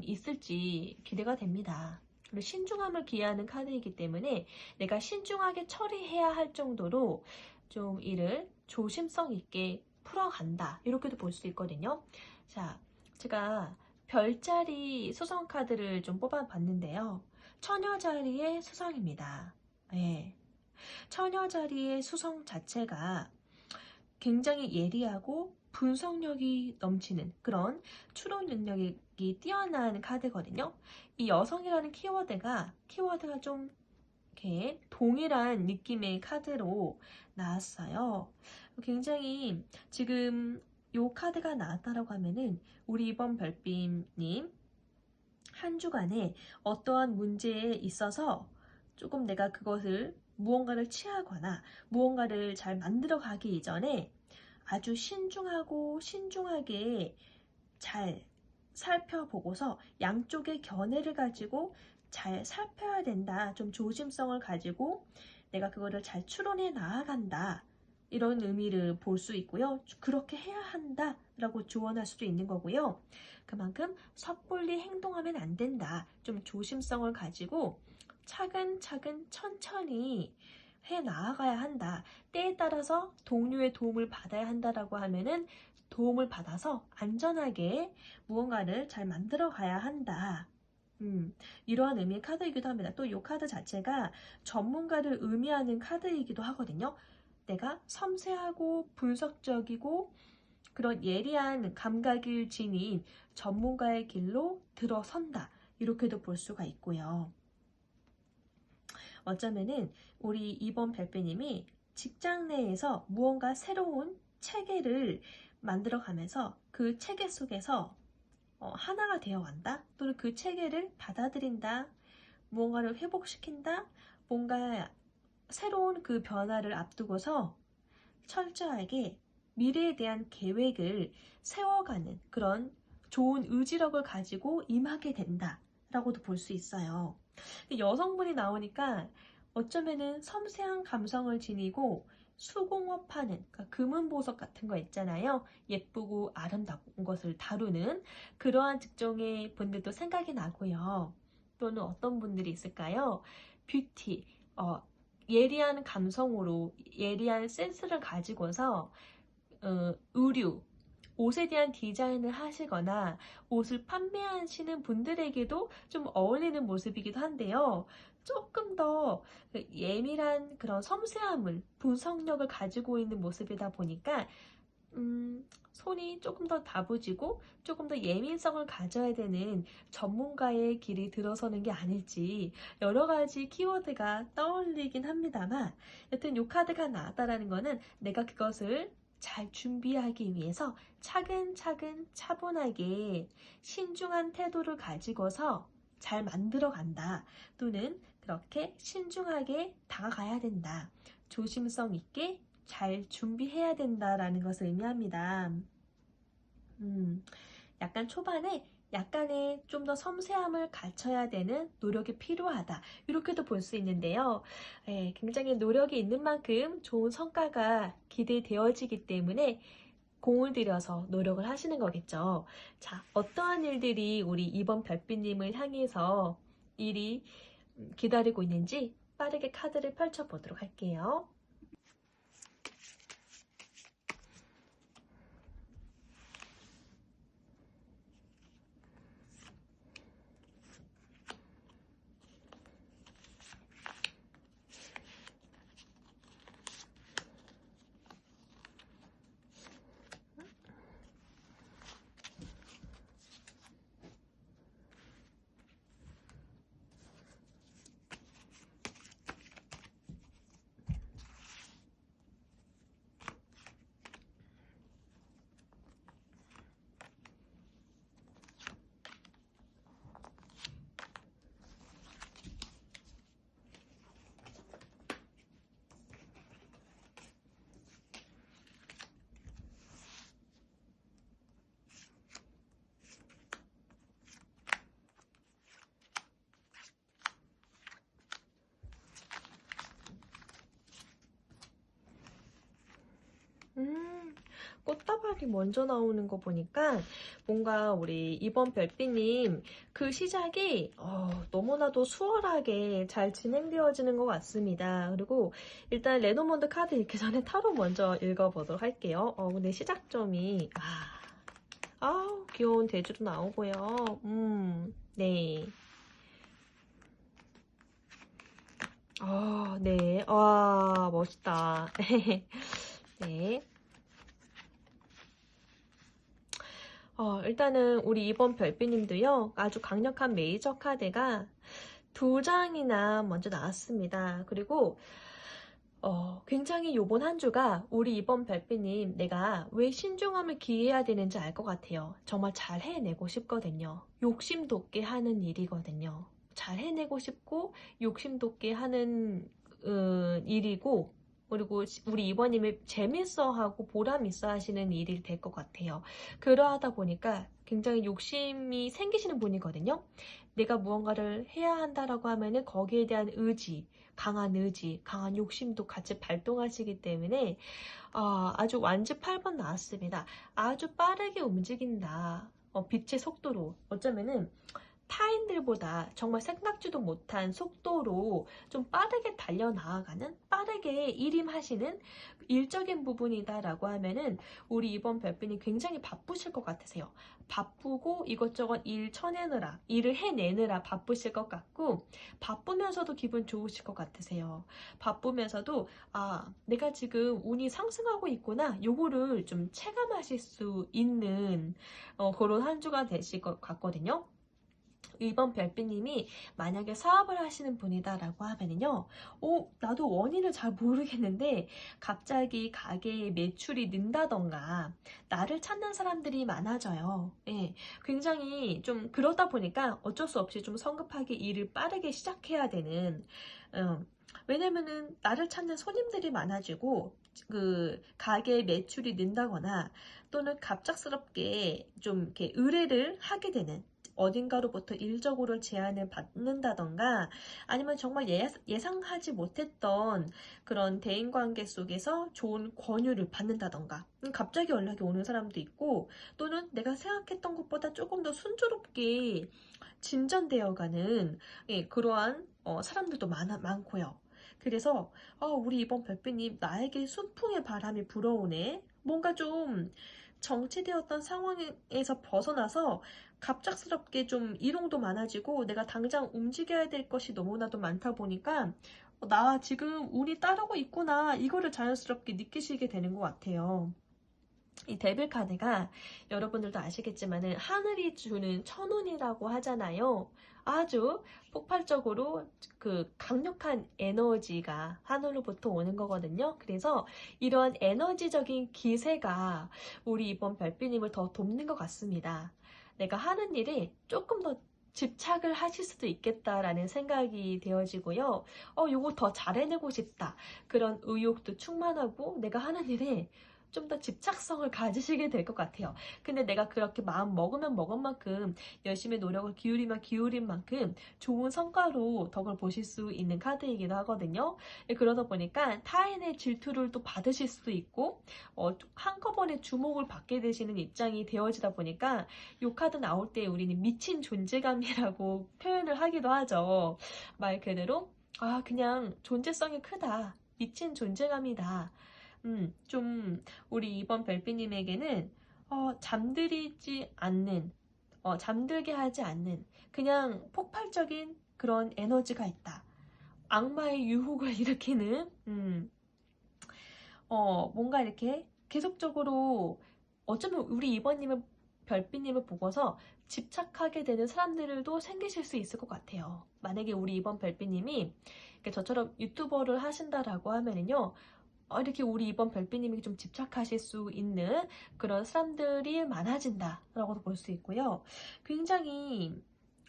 있을지 기대가 됩니다. 그리고 신중함을 기하는 카드이기 때문에 내가 신중하게 처리해야 할 정도로 좀 일을 조심성 있게 풀어간다. 이렇게도 볼 수 있거든요. 자, 제가 별자리 수성 카드를 좀 뽑아봤는데요. 처녀자리의 수성입니다. 네. 처녀자리의 수성 자체가 굉장히 예리하고 분석력이 넘치는 그런 추론 능력이 뛰어난 카드거든요. 이 여성이라는 키워드가 좀 이렇게 동일한 느낌의 카드로 나왔어요. 굉장히 지금 이 카드가 나왔다라고 하면은 우리 이번 별빛님 한 주간에 어떠한 문제에 있어서 조금 내가 그것을 무언가를 취하거나 무언가를 잘 만들어 가기 이전에 아주 신중하고 신중하게 잘 살펴보고서 양쪽의 견해를 가지고 잘 살펴야 된다. 좀 조심성을 가지고 내가 그거를 잘 추론해 나아간다. 이런 의미를 볼 수 있고요. 그렇게 해야 한다 라고 조언할 수도 있는 거고요. 그만큼 섣불리 행동하면 안 된다. 좀 조심성을 가지고 차근차근 천천히 해 나아가야 한다. 때에 따라서 동료의 도움을 받아야 한다라고 하면은 도움을 받아서 안전하게 무언가를 잘 만들어 가야 한다. 이러한 의미의 카드이기도 합니다. 또 이 카드 자체가 전문가를 의미하는 카드이기도 하거든요. 내가 섬세하고 분석적이고 그런 예리한 감각을 지닌 전문가의 길로 들어선다. 이렇게도 볼 수가 있고요. 어쩌면은 우리 이번 별빛님이 직장 내에서 무언가 새로운 체계를 만들어가면서 그 체계 속에서 하나가 되어간다. 또는 그 체계를 받아들인다. 무언가를 회복시킨다. 뭔가 새로운 그 변화를 앞두고서 철저하게 미래에 대한 계획을 세워가는 그런 좋은 의지력을 가지고 임하게 된다라고도 볼 수 있어요. 여성분이 나오니까 어쩌면은 섬세한 감성을 지니고 수공업하는, 그러니까 금은보석 같은 거 있잖아요. 예쁘고 아름다운 것을 다루는 그러한 직종의 분들도 생각이 나고요. 또는 어떤 분들이 있을까요? 뷰티, 예리한 감성으로 예리한 센스를 가지고서 의류, 옷에 대한 디자인을 하시거나 옷을 판매하시는 분들에게도 좀 어울리는 모습이기도 한데요. 조금 더 예민한 그런 섬세함을, 분석력을 가지고 있는 모습이다 보니까 손이 조금 더 다부지고 조금 더 예민성을 가져야 되는 전문가의 길이 들어서는 게 아닐지 여러 가지 키워드가 떠올리긴 합니다만, 여튼 이 카드가 나왔다라는 거는 내가 그것을 잘 준비하기 위해서 차근차근 차분하게 신중한 태도를 가지고서 잘 만들어 간다. 또는 그렇게 신중하게 다가가야 된다. 조심성 있게 잘 준비해야 된다라는 것을 의미합니다. 약간 초반에 약간의 좀 더 섬세함을 갖춰야 되는 노력이 필요하다. 이렇게도 볼 수 있는데요. 굉장히 노력이 있는 만큼 좋은 성과가 기대되어지기 때문에 공을 들여서 노력을 하시는 거겠죠. 자, 어떠한 일들이 우리 이번 별빛님을 향해서 일이 기다리고 있는지 빠르게 카드를 펼쳐보도록 할게요. 꽃다발이 먼저 나오는 거 보니까 뭔가 우리 이번 별빛님 그 시작이 너무나도 수월하게 잘 진행되어지는 것 같습니다. 그리고 일단 레노먼드 카드 읽기 전에 타로 먼저 읽어보도록 할게요. 근데 시작점이 귀여운 돼지도 나오고요. 네. 네. 와, 멋있다. 네. 일단은 우리 이번 별빛님도요, 아주 강력한 메이저 카드가 2장이나 먼저 나왔습니다. 그리고 굉장히 요번 한 주가 우리 이번 별빛님 내가 왜 신중함을 기해야 되는지 알 것 같아요. 정말 잘 해내고 싶거든요. 욕심 돋게 하는 일이거든요. 잘 해내고 싶고 욕심 돋게 하는 일이고, 그리고 우리 이번님이 재밌어하고 보람 있어 하시는 일이 될 것 같아요. 그러하다 보니까 굉장히 욕심이 생기시는 분이거든요. 내가 무언가를 해야 한다라고 하면은 거기에 대한 의지, 강한 욕심도 같이 발동하시기 때문에 아주 완즈 8번 나왔습니다. 아주 빠르게 움직인다. 빛의 속도로. 어쩌면은 타인들보다 정말 생각지도 못한 속도로 좀 빠르게 달려나가는, 빠르게 일임하시는 일적인 부분이다라고 하면은 우리 이번 별빛이 굉장히 바쁘실 것 같으세요. 바쁘고 이것저것 일 쳐내느라, 일을 해내느라 바쁘실 것 같고, 바쁘면서도 기분 좋으실 것 같으세요. 바쁘면서도 내가 지금 운이 상승하고 있구나, 요거를 좀 체감하실 수 있는 그런 한 주가 되실 것 같거든요. 이번 별빛님이 만약에 사업을 하시는 분이다라고 하면은요, 나도 원인을 잘 모르겠는데 갑자기 가게의 매출이 는다던가 나를 찾는 사람들이 많아져요. 예, 굉장히 좀 그러다 보니까 어쩔 수 없이 좀 성급하게 일을 빠르게 시작해야 되는 왜냐면은 나를 찾는 손님들이 많아지고 그 가게 매출이 는다거나 또는 갑작스럽게 좀 이렇게 의뢰를 하게 되는 어딘가로부터 일적으로 제안을 받는다던가 아니면 정말 예상하지 못했던 그런 대인관계 속에서 좋은 권유를 받는다던가 갑자기 연락이 오는 사람도 있고 또는 내가 생각했던 것보다 조금 더 순조롭게 진전되어가는 그러한 사람들도 많고요. 그래서 우리 이번 별빛님 나에게 순풍의 바람이 불어오네. 뭔가 좀 정체되었던 상황에서 벗어나서 갑작스럽게 좀 이동도 많아지고 내가 당장 움직여야 될 것이 너무나도 많다 보니까 나 지금 운이 따르고 있구나 이거를 자연스럽게 느끼시게 되는 것 같아요. 이 데빌 카드가 여러분들도 아시겠지만은 하늘이 주는 천운이라고 하잖아요. 아주 폭발적으로 그 강력한 에너지가 하늘로부터 오는 거거든요. 그래서 이러한 에너지적인 기세가 우리 이번 별빛님을 더 돕는 것 같습니다. 내가 하는 일에 조금 더 집착을 하실 수도 있겠다라는 생각이 되어지고요. 요거 더 잘해내고 싶다. 그런 의욕도 충만하고 내가 하는 일에 좀 더 집착성을 가지시게 될 것 같아요. 근데 내가 그렇게 마음 먹으면 먹은 만큼 열심히 노력을 기울이면 기울인 만큼 좋은 성과로 덕을 보실 수 있는 카드이기도 하거든요. 그러다 보니까 타인의 질투를 또 받으실 수도 있고 한꺼번에 주목을 받게 되시는 입장이 되어지다 보니까 이 카드 나올 때 우리는 미친 존재감이라고 표현을 하기도 하죠. 말 그대로 그냥 존재성이 크다. 미친 존재감이다. 좀 우리 이번 별빛님에게는 잠들이지 않는, 잠들게 하지 않는 그냥 폭발적인 그런 에너지가 있다. 악마의 유혹을 일으키는 뭔가 이렇게 계속적으로 어쩌면 우리 이번님은 별빛님을 보고서 집착하게 되는 사람들도 생기실 수 있을 것 같아요. 만약에 우리 이번 별빛님이 저처럼 유튜버를 하신다라고 하면은요. 이렇게 우리 이번 별빛님에게 좀 집착하실 수 있는 그런 사람들이 많아진다라고도 볼 수 있고요. 굉장히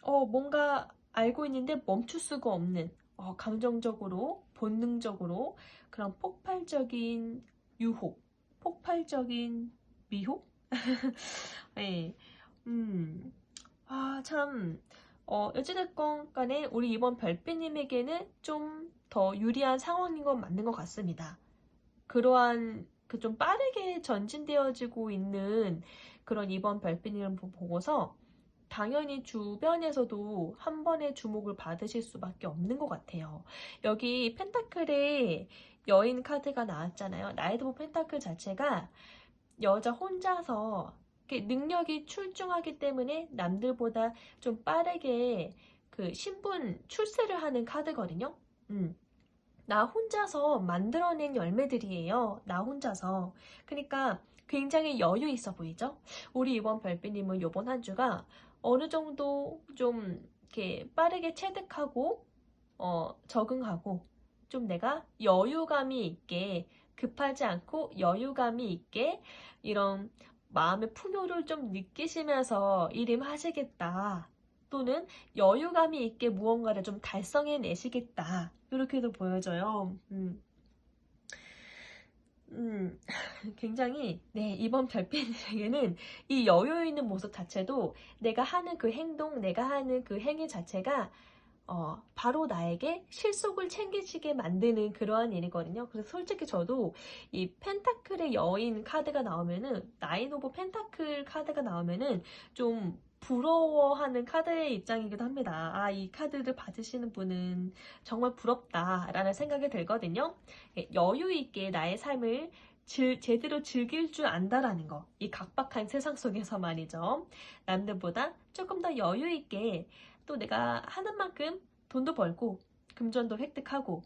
뭔가 알고 있는데 멈출 수가 없는 감정적으로 본능적으로 그런 폭발적인 유혹, 폭발적인 미혹? 네. 참 어찌됐건 간에 우리 이번 별빛님에게는 좀 더 유리한 상황인 건 맞는 것 같습니다. 그러한 그 좀 빠르게 전진되어지고 있는 그런 이번 별빛님을 보고서 당연히 주변에서도 한 번의 주목을 받으실 수밖에 없는 것 같아요. 여기 펜타클의 여인 카드가 나왔잖아요. 나이트 오브 펜타클 자체가 여자 혼자서 능력이 출중하기 때문에 남들보다 좀 빠르게 그 신분 출세를 하는 카드거든요. 나 혼자서 만들어낸 열매들이에요. 나 혼자서. 그러니까 굉장히 여유 있어 보이죠? 우리 이번 별빛님은 이번 한 주가 어느 정도 좀 이렇게 빠르게 체득하고 적응하고 좀 내가 여유감이 있게 급하지 않고 여유감이 있게 이런 마음의 풍요를 좀 느끼시면서 일임하시겠다. 또는 여유감이 있게 무언가를 좀 달성해내시겠다. 이렇게도 보여져요. 굉장히, 네, 이번 별빛에게는 이 여유 있는 모습 자체도 내가 하는 그 행동, 내가 하는 그 행위 자체가 바로 나에게 실속을 챙기시게 만드는 그러한 일이거든요. 그래서 솔직히 저도 이 펜타클의 여인 카드가 나오면은, 나인 오브 펜타클 카드가 나오면은 좀 부러워하는 카드의 입장이기도 합니다. 이 카드를 받으시는 분은 정말 부럽다라는 생각이 들거든요. 여유 있게 나의 삶을 제대로 즐길 줄 안다라는 거. 이 각박한 세상 속에서 말이죠. 남들보다 조금 더 여유 있게 또 내가 하는 만큼 돈도 벌고 금전도 획득하고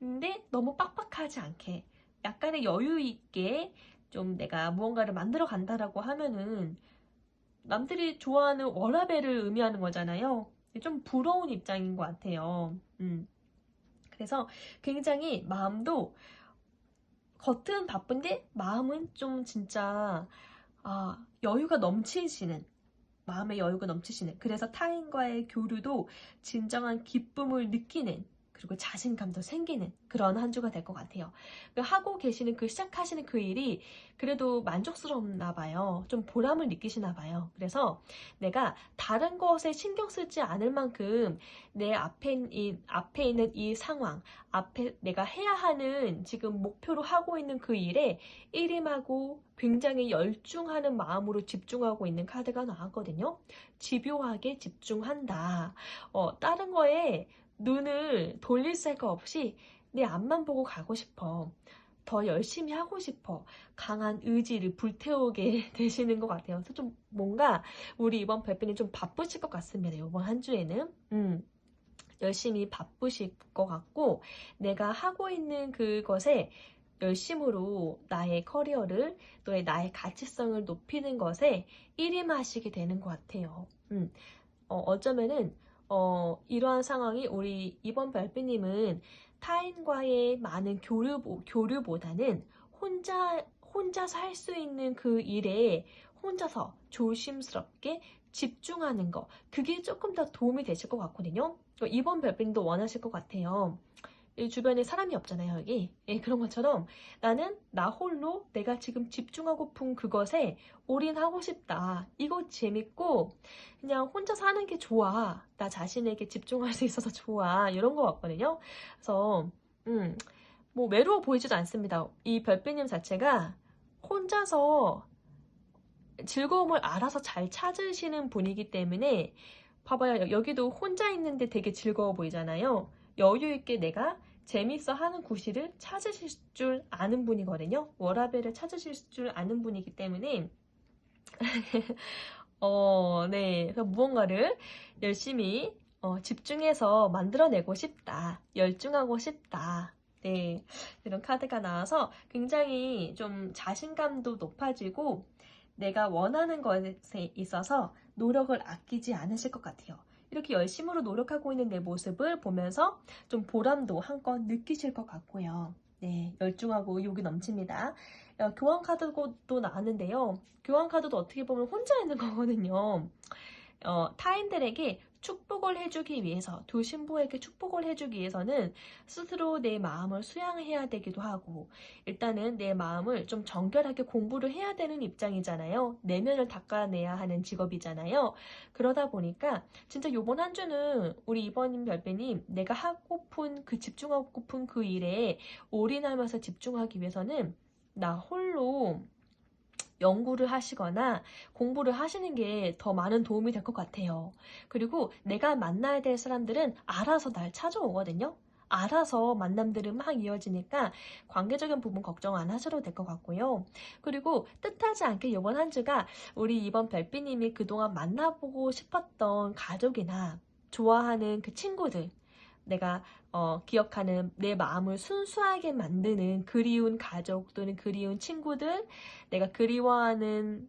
근데 너무 빡빡하지 않게 약간의 여유 있게 좀 내가 무언가를 만들어 간다라고 하면은 남들이 좋아하는 워라밸을 의미하는 거잖아요. 좀 부러운 입장인 것 같아요. 그래서 굉장히 마음도 겉은 바쁜데 마음은 좀 진짜 여유가 넘치시는 마음의 여유가 넘치시는 그래서 타인과의 교류도 진정한 기쁨을 느끼는 그리고 자신감도 생기는 그런 한 주가 될 것 같아요. 하고 계시는 시작하시는 그 일이 그래도 만족스럽나 봐요. 좀 보람을 느끼시나 봐요. 그래서 내가 다른 것에 신경 쓰지 않을 만큼 내 앞에 있는 이 상황, 앞에 내가 해야 하는 지금 목표로 하고 있는 그 일에 일임하고 굉장히 열중하는 마음으로 집중하고 있는 카드가 나왔거든요. 집요하게 집중한다. 다른 거에 눈을 돌릴 새가 없이 내 앞만 보고 가고 싶어. 더 열심히 하고 싶어. 강한 의지를 불태우게 되시는 것 같아요. 그래서 좀 뭔가 우리 이번 별빛님 좀 바쁘실 것 같습니다. 이번 한 주에는. 열심히 바쁘실 것 같고 내가 하고 있는 그것에 열심으로 나의 커리어를 또 나의 가치성을 높이는 것에 일임하시게 되는 것 같아요. 어쩌면은 이러한 상황이 우리 이번 별빛님은 타인과의 많은 교류보다는 혼자서 할 수 있는 그 일에 혼자서 조심스럽게 집중하는 거 그게 조금 더 도움이 되실 것 같거든요. 이번 별빛님도 원하실 것 같아요. 이 주변에 사람이 없잖아요, 여기. 예, 그런 것처럼 나는 나 홀로 내가 지금 집중하고픈 그것에 올인하고 싶다. 이거 재밌고 그냥 혼자 사는 게 좋아. 나 자신에게 집중할 수 있어서 좋아. 이런 거 같거든요. 그래서 뭐 외로워 보이지도 않습니다. 이 별빛님 자체가 혼자서 즐거움을 알아서 잘 찾으시는 분이기 때문에 봐봐요. 여기도 혼자 있는데 되게 즐거워 보이잖아요. 여유 있게 내가 재밌어 하는 구실을 찾으실 줄 아는 분이거든요. 워라벨을 찾으실 줄 아는 분이기 때문에 네. 그래서 무언가를 열심히 집중해서 만들어내고 싶다. 열중하고 싶다. 네. 이런 카드가 나와서 굉장히 좀 자신감도 높아지고 내가 원하는 것에 있어서 노력을 아끼지 않으실 것 같아요. 이렇게 열심으로 노력하고 있는 내 모습을 보면서 좀 보람도 한껏 느끼실 것 같고요. 네, 열중하고 의욕이 넘칩니다. 교환 카드도 나왔는데요. 교환 카드도 어떻게 보면 혼자 있는 거거든요. 타인들에게 축복을 해주기 위해서, 두 신부에게 축복을 해주기 위해서는 스스로 내 마음을 수양해야 되기도 하고, 일단은 내 마음을 좀 정결하게 공부를 해야 되는 입장이잖아요. 내면을 닦아내야 하는 직업이잖아요. 그러다 보니까 진짜 요번 한 주는 우리 이번 별빛님 내가 하고픈 집중하고픈 그 일에 올인하면서 집중하기 위해서는 나 홀로 연구를 하시거나 공부를 하시는 게 더 많은 도움이 될 것 같아요. 그리고 내가 만나야 될 사람들은 알아서 날 찾아오거든요. 알아서 만남들이 막 이어지니까 관계적인 부분 걱정 안 하셔도 될 것 같고요. 그리고 뜻하지 않게 이번 한 주가 우리 이번 별빛님이 그동안 만나보고 싶었던 가족이나 좋아하는 그 친구들, 내가 기억하는 내 마음을 순수하게 만드는 그리운 가족 또는 그리운 친구들, 내가 그리워하는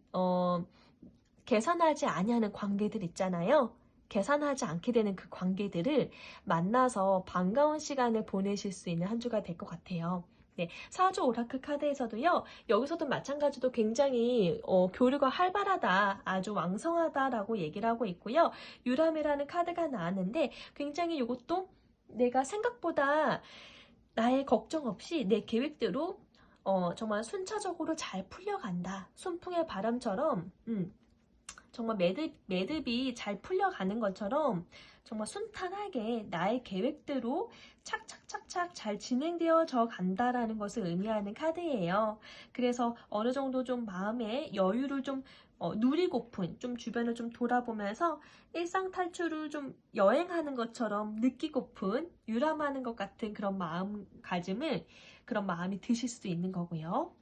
계산하지 아니하는 관계들 있잖아요. 계산하지 않게 되는 그 관계들을 만나서 반가운 시간을 보내실 수 있는 한 주가 될 것 같아요. 네, 사주 오라클 카드에서도요. 여기서도 마찬가지로 굉장히 교류가 활발하다, 아주 왕성하다라고 얘기를 하고 있고요. 유람이라는 카드가 나왔는데 굉장히 이것도 내가 생각보다 나의 걱정 없이 내 계획대로 정말 순차적으로 잘 풀려간다. 순풍의 바람처럼 정말 매듭이 잘 풀려가는 것처럼 정말 순탄하게 나의 계획대로 착착착착 잘 진행되어져 간다라는 것을 의미하는 카드예요. 그래서 어느 정도 좀 마음의 여유를 좀 누리고픈, 좀 주변을 좀 돌아보면서 일상 탈출을 좀 여행하는 것처럼 느끼고픈, 유람하는 것 같은 그런 그런 마음이 드실 수 있는 거고요.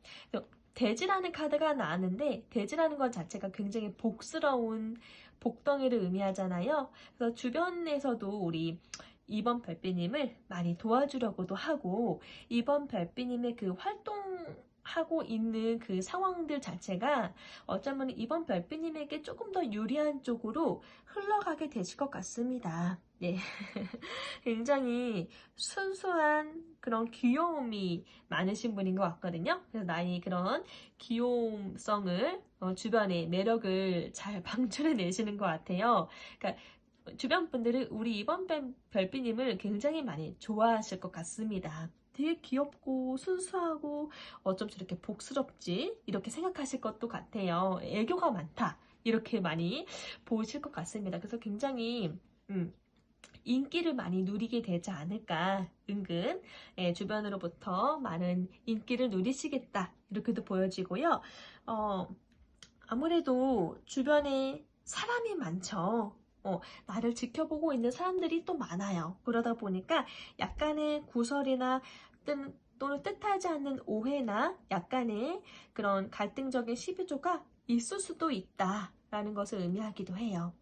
돼지라는 카드가 나왔는데 돼지라는 것 자체가 굉장히 복스러운 복덩이를 의미하잖아요. 그래서 주변에서도 우리 이번 별빛님을 많이 도와주려고도 하고 이번 별빛님의 그 활동하고 있는 그 상황들 자체가 어쩌면 이번 별빛님에게 조금 더 유리한 쪽으로 흘러가게 되실 것 같습니다. 네. 굉장히 순수한 그런 귀여움이 많으신 분인 것 같거든요. 그래서 나의 그런 귀여움성을 주변에 매력을 잘 방출해 내시는 것 같아요. 그러니까 주변 분들은 우리 이번 별비님을 굉장히 많이 좋아하실 것 같습니다. 되게 귀엽고 순수하고 어쩜 저렇게 복스럽지? 이렇게 생각하실 것도 같아요. 애교가 많다. 이렇게 많이 보실 것 같습니다. 그래서 굉장히 인기를 많이 누리게 되지 않을까. 은근 주변으로부터 많은 인기를 누리시겠다. 이렇게도 보여지고요. 아무래도 주변에 사람이 많죠. 나를 지켜보고 있는 사람들이 또 많아요. 그러다 보니까 약간의 구설이나 또는 뜻하지 않는 오해나 약간의 그런 갈등적인 시비조가 있을 수도 있다라는 것을 의미하기도 해요.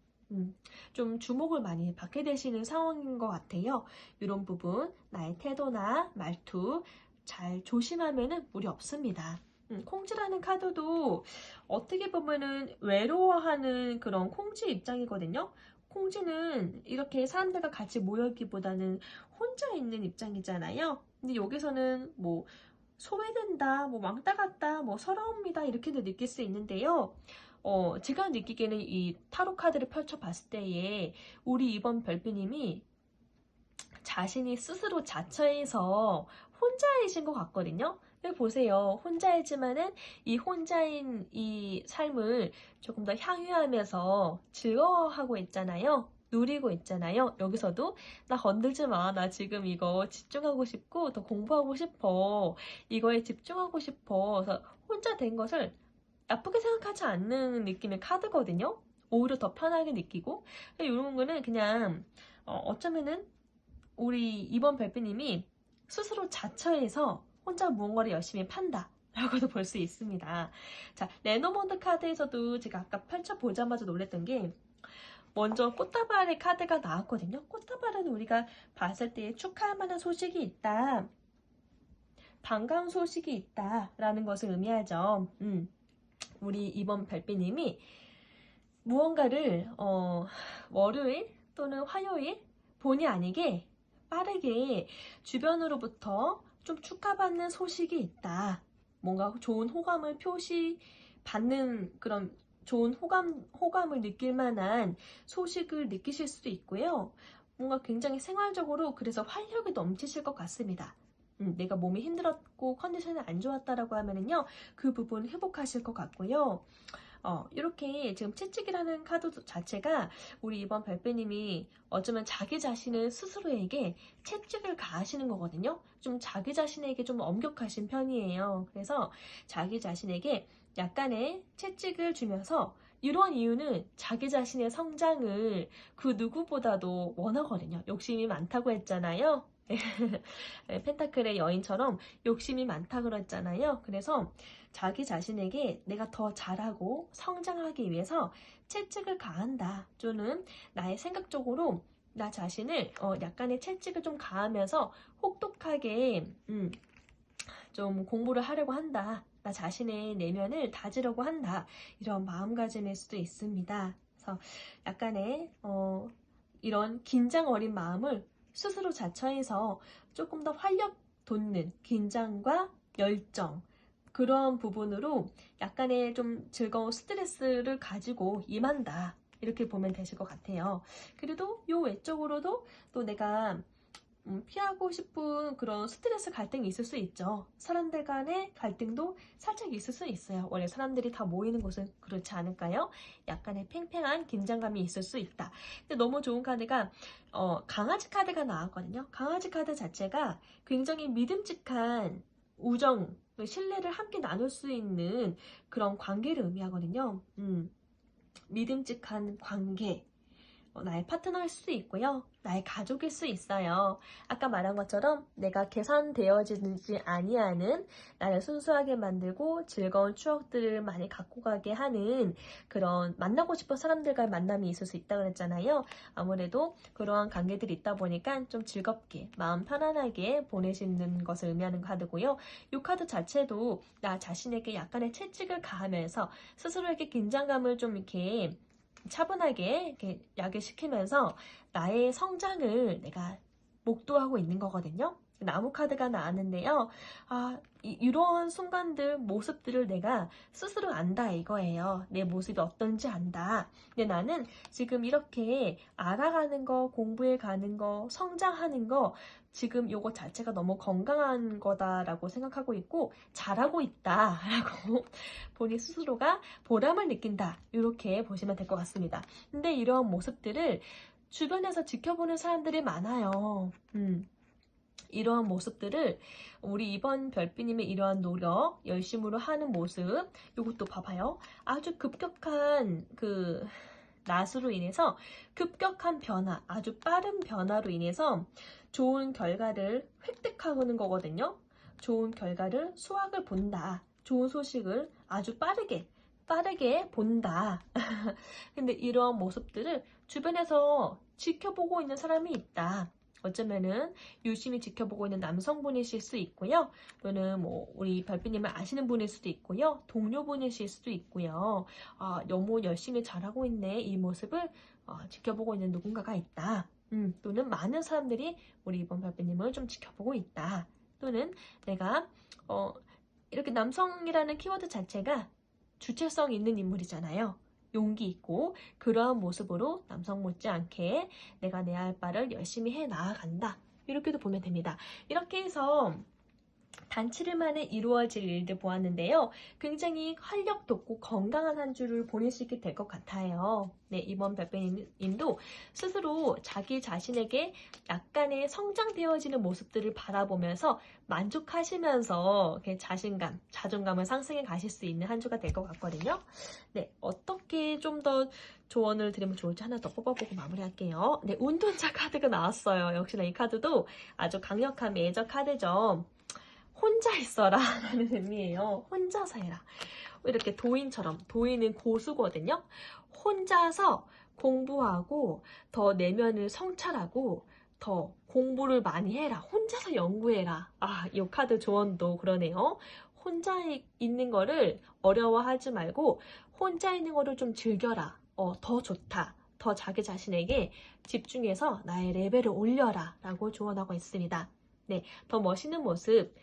좀 주목을 많이 받게 되시는 상황인 것 같아요. 이런 부분, 나의 태도나 말투 잘 조심하면은 무리 없습니다. 콩쥐라는 카드도 어떻게 보면은 외로워하는 그런 콩쥐 입장이거든요. 콩쥐는 이렇게 사람들과 같이 모여있기보다는 혼자 있는 입장이잖아요. 근데 여기서는 뭐 소외된다, 뭐 왕따 같다, 뭐 서러움이다 이렇게도 느낄 수 있는데요. 제가 느끼기에는 이 타로 카드를 펼쳐봤을 때에 우리 이번 별비님이 자신이 스스로 자처해서 혼자이신 것 같거든요. 보세요. 혼자이지만은 이 혼자인 이 삶을 조금 더 향유하면서 즐거워하고 있잖아요. 누리고 있잖아요. 여기서도 나 건들지 마. 나 지금 이거 집중하고 싶고 더 공부하고 싶어. 이거에 집중하고 싶어. 그래서 혼자 된 것을 나쁘게 생각하지 않는 느낌의 카드거든요. 오히려 더 편하게 느끼고 이런 거는 그냥 어쩌면은 우리 이번 별빛님이 스스로 자처해서 혼자 무언가를 열심히 판다 라고도 볼 수 있습니다. 자, 레노몬드 카드에서도 제가 아까 펼쳐보자마자 놀랬던 게 먼저 꽃다발의 카드가 나왔거든요. 꽃다발은 우리가 봤을 때 축하할 만한 소식이 있다. 반가운 소식이 있다 라는 것을 의미하죠. 우리 이번 별빛님이 무언가를 월요일 또는 화요일 본의 아니게 빠르게 주변으로부터 좀 축하받는 소식이 있다. 뭔가 좋은 호감을 표시받는 그런 좋은 호감을 느낄 만한 소식을 느끼실 수도 있고요. 뭔가 굉장히 생활적으로 그래서 활력이 넘치실 것 같습니다. 내가 몸이 힘들었고 컨디션이 안 좋았다라고 하면은요, 그 부분 회복하실 것 같고요. 이렇게 지금 채찍이라는 카드 자체가 우리 이번 별배님이 어쩌면 자기 자신을 스스로에게 채찍을 가하시는 거거든요. 좀 자기 자신에게 좀 엄격하신 편이에요. 그래서 자기 자신에게 약간의 채찍을 주면서 이러한 이유는 자기 자신의 성장을 그 누구보다도 원하거든요. 욕심이 많다고 했잖아요. 펜타클의 여인처럼 욕심이 많다고 그랬잖아요. 그래서 자기 자신에게 내가 더 잘하고 성장하기 위해서 채찍을 가한다. 또는 나의 생각적으로 나 자신을 약간의 채찍을 좀 가하면서 혹독하게 좀 공부를 하려고 한다. 나 자신의 내면을 다지려고 한다. 이런 마음가짐일 수도 있습니다. 그래서 약간의 이런 긴장 어린 마음을 스스로 자처해서 조금 더 활력 돋는 긴장과 열정 그런 부분으로 약간의 좀 즐거운 스트레스를 가지고 임한다. 이렇게 보면 되실 것 같아요. 그래도 요 외적으로도 또 내가 피하고 싶은 그런 스트레스 갈등이 있을 수 있죠. 사람들 간의 갈등도 살짝 있을 수 있어요. 원래 사람들이 다 모이는 곳은 그렇지 않을까요? 약간의 팽팽한 긴장감이 있을 수 있다. 근데 너무 좋은 카드가 강아지 카드가 나왔거든요. 강아지 카드 자체가 굉장히 믿음직한 우정, 신뢰를 함께 나눌 수 있는 그런 관계를 의미하거든요. 믿음직한 관계. 나의 파트너일 수도 있고요. 나의 가족일 수 있어요. 아까 말한 것처럼 내가 계산되어지지 아니하는 나를 순수하게 만들고 즐거운 추억들을 많이 갖고 가게 하는 그런 만나고 싶은 사람들과의 만남이 있을 수 있다고 그랬잖아요. 아무래도 그러한 관계들이 있다 보니까 좀 즐겁게 마음 편안하게 보내시는 것을 의미하는 카드고요. 이 카드 자체도 나 자신에게 약간의 채찍을 가하면서 스스로에게 긴장감을 좀 이렇게 차분하게 이렇게 야기시키면서 나의 성장을 내가 목도하고 있는 거거든요. 나무 카드가 나왔는데요. 이런 순간들, 모습들을 내가 스스로 안다 이거예요. 내 모습이 어떤지 안다. 근데 나는 지금 이렇게 알아가는 거, 공부해 가는 거, 성장하는 거, 지금 요거 자체가 너무 건강한 거다라고 생각하고 있고 잘하고 있다라고 본인 스스로가 보람을 느낀다. 이렇게 보시면 될 것 같습니다. 근데 이런 모습들을 주변에서 지켜보는 사람들이 많아요. 이러한 모습들을 우리 이번 별빛님의 이러한 노력, 열심으로 하는 모습, 이것도 봐봐요. 아주 급격한 낫으로 인해서 급격한 변화, 아주 빠른 변화로 인해서 좋은 결과를 획득하는 거거든요. 좋은 결과를 수확을 본다. 좋은 소식을 아주 빠르게 본다. 근데 이런 모습들을 주변에서 지켜보고 있는 사람이 있다. 어쩌면은 유심히 지켜보고 있는 남성분이실 수 있고요. 또는 뭐 우리 별빛님을 아시는 분일 수도 있고요. 동료분이실 수도 있고요. 너무 열심히 잘하고 있네. 이 모습을 지켜보고 있는 누군가가 있다. 또는 많은 사람들이 우리 이번 별빛님을 좀 지켜보고 있다. 또는 내가 이렇게 남성이라는 키워드 자체가 주체성 있는 인물이잖아요. 용기 있고 그러한 모습으로 남성 못지않게 내가 내 할 바를 열심히 해 나아간다. 이렇게도 보면 됩니다. 이렇게 해서 단치를 만에 이루어질 일들 보았는데요. 굉장히 활력 돋고 건강한 한 주를 보내시게 될 것 같아요. 네, 이번 별빛님도 스스로 자기 자신에게 약간의 성장되어지는 모습들을 바라보면서 만족하시면서 자신감, 자존감을 상승해 가실 수 있는 한 주가 될 것 같거든요. 네, 어떻게 좀 더 조언을 드리면 좋을지 하나 더 뽑아보고 마무리할게요. 네, 운동자 카드가 나왔어요. 역시나 이 카드도 아주 강력한 메이저 카드죠. 혼자 있어라 라는 의미예요. 혼자서 해라. 이렇게 도인처럼, 도인은 고수거든요. 혼자서 공부하고 더 내면을 성찰하고 더 공부를 많이 해라. 혼자서 연구해라. 이 카드 조언도 그러네요. 혼자 있는 거를 어려워하지 말고 혼자 있는 거를 좀 즐겨라. 더 좋다. 더 자기 자신에게 집중해서 나의 레벨을 올려라 라고 조언하고 있습니다. 네, 더 멋있는 모습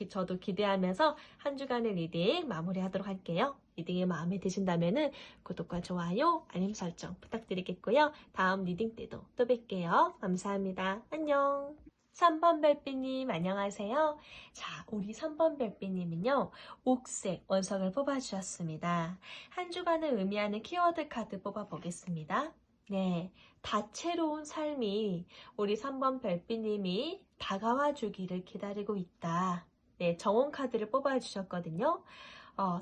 저도 기대하면서 한 주간의 리딩 마무리하도록 할게요. 리딩이 마음에 드신다면 구독과 좋아요, 알림 설정 부탁드리겠고요. 다음 리딩 때도 또 뵐게요. 감사합니다. 안녕. 3번 별빛님 안녕하세요. 자, 우리 3번 별빛님은요. 옥색 원석을 뽑아주셨습니다. 한 주간을 의미하는 키워드 카드 뽑아보겠습니다. 네, 다채로운 삶이 우리 3번 별빛님이 다가와 주기를 기다리고 있다. 네, 정원 카드를 뽑아주셨거든요.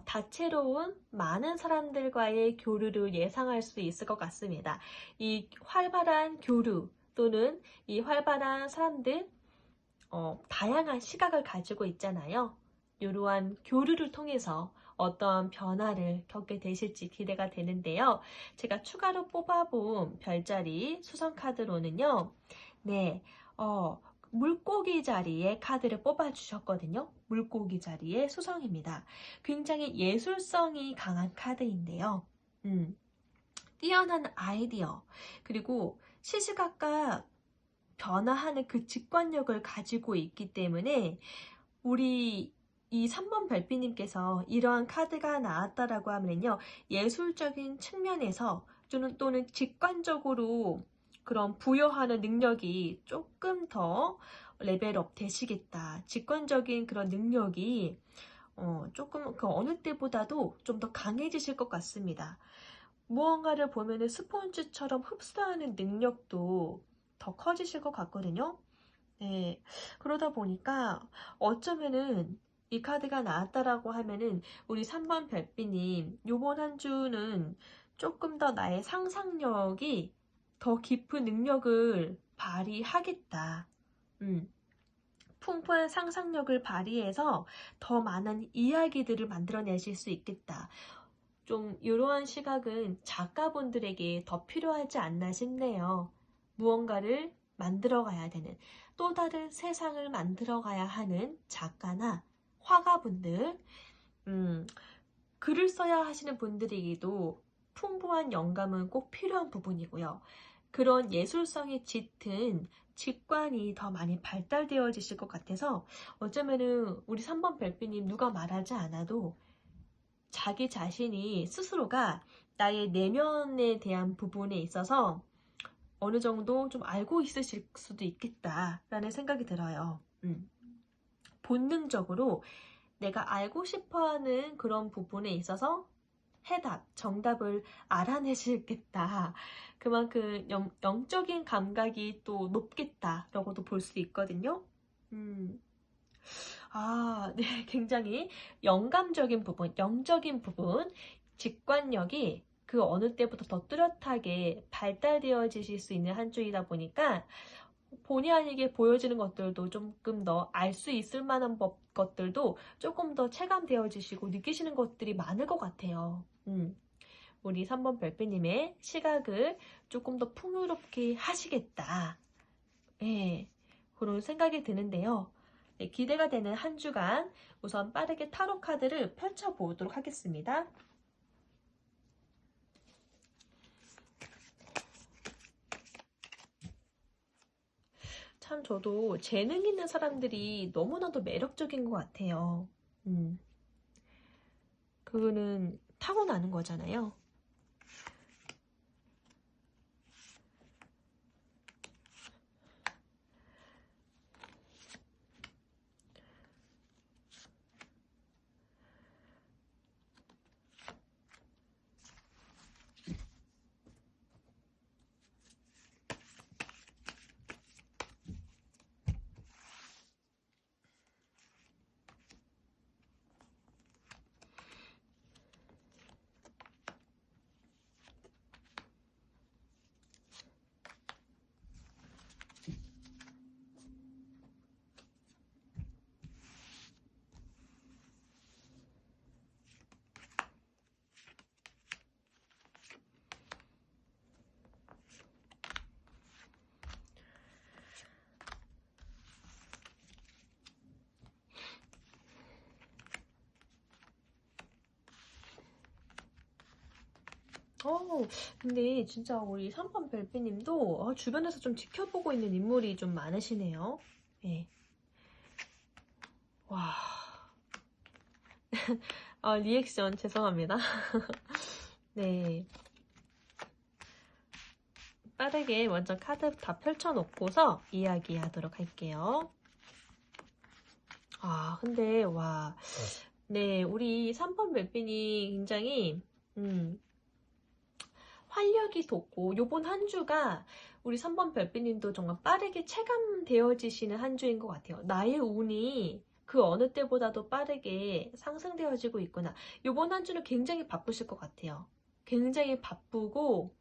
다채로운 많은 사람들과의 교류를 예상할 수 있을 것 같습니다. 이 활발한 교류 또는 이 활발한 사람들, 다양한 시각을 가지고 있잖아요. 이러한 교류를 통해서 어떠한 변화를 겪게 되실지 기대가 되는데요. 제가 추가로 뽑아본 별자리 수성 카드로는요. 네, 물고기 자리에 카드를 뽑아주셨거든요. 물고기 자리에 수성입니다. 굉장히 예술성이 강한 카드인데요. 뛰어난 아이디어, 그리고 시시각각 변화하는 그 직관력을 가지고 있기 때문에 우리 이 3번 별빛님께서 이러한 카드가 나왔다라고 하면요. 예술적인 측면에서 또는 직관적으로 그런 부여하는 능력이 조금 더 레벨업 되시겠다. 직관적인 그런 능력이 조금 그 어느 때보다도 좀 더 강해지실 것 같습니다. 무언가를 보면은 스펀지처럼 흡수하는 능력도 더 커지실 것 같거든요. 네, 그러다 보니까 어쩌면은 이 카드가 나왔다라고 하면은 우리 3번 별빛님 요번 한 주는 조금 더 나의 상상력이 더 깊은 능력을 발휘하겠다. 풍부한 상상력을 발휘해서 더 많은 이야기들을 만들어내실 수 있겠다. 좀 이러한 시각은 작가분들에게 더 필요하지 않나 싶네요. 무언가를 만들어가야 되는, 또 다른 세상을 만들어가야 하는 작가나 화가분들, 글을 써야 하시는 분들에게도 풍부한 영감은 꼭 필요한 부분이고요. 그런 예술성이 짙은 직관이 더 많이 발달되어지실 것 같아서 어쩌면은 우리 3번 별빛님 누가 말하지 않아도 자기 자신이 스스로가 나의 내면에 대한 부분에 있어서 어느 정도 좀 알고 있으실 수도 있겠다라는 생각이 들어요. 본능적으로 내가 알고 싶어하는 그런 부분에 있어서 해답, 정답을 알아내시겠다. 그만큼 영적인 감각이 또 높겠다라고도 볼 수 있거든요. 네, 굉장히 영감적인 부분, 영적인 부분, 직관력이 그 어느 때보다 더 뚜렷하게 발달되어지실 수 있는 한 주이다 보니까 본의 아니게 보여지는 것들도 조금 더 알 수 있을 만한 것들도 조금 더 체감되어지시고 느끼시는 것들이 많을 것 같아요. 우리 3번 별빛님의 시각을 조금 더 풍요롭게 하시겠다. 예, 그런 생각이 드는데요. 네, 기대가 되는 한 주간 우선 빠르게 타로 카드를 펼쳐보도록 하겠습니다. 참 저도 재능 있는 사람들이 너무나도 매력적인 것 같아요. 그거는 타고나는 거잖아요. 근데 진짜 우리 3번 별빛님도 주변에서 좀 지켜보고 있는 인물이 좀 많으시네요. 네. 와. 리액션 죄송합니다. 네. 빠르게 먼저 카드 다 펼쳐놓고서 이야기하도록 할게요. 근데 와. 네, 우리 3번 별빛이 굉장히 활력이 돋고 요번 한 주가 우리 3번 별빛님도 정말 빠르게 체감되어지시는 한 주인 것 같아요. 나의 운이 그 어느 때보다도 빠르게 상승되어지고 있구나. 요번 한 주는 굉장히 바쁘실 것 같아요. 굉장히 바쁘고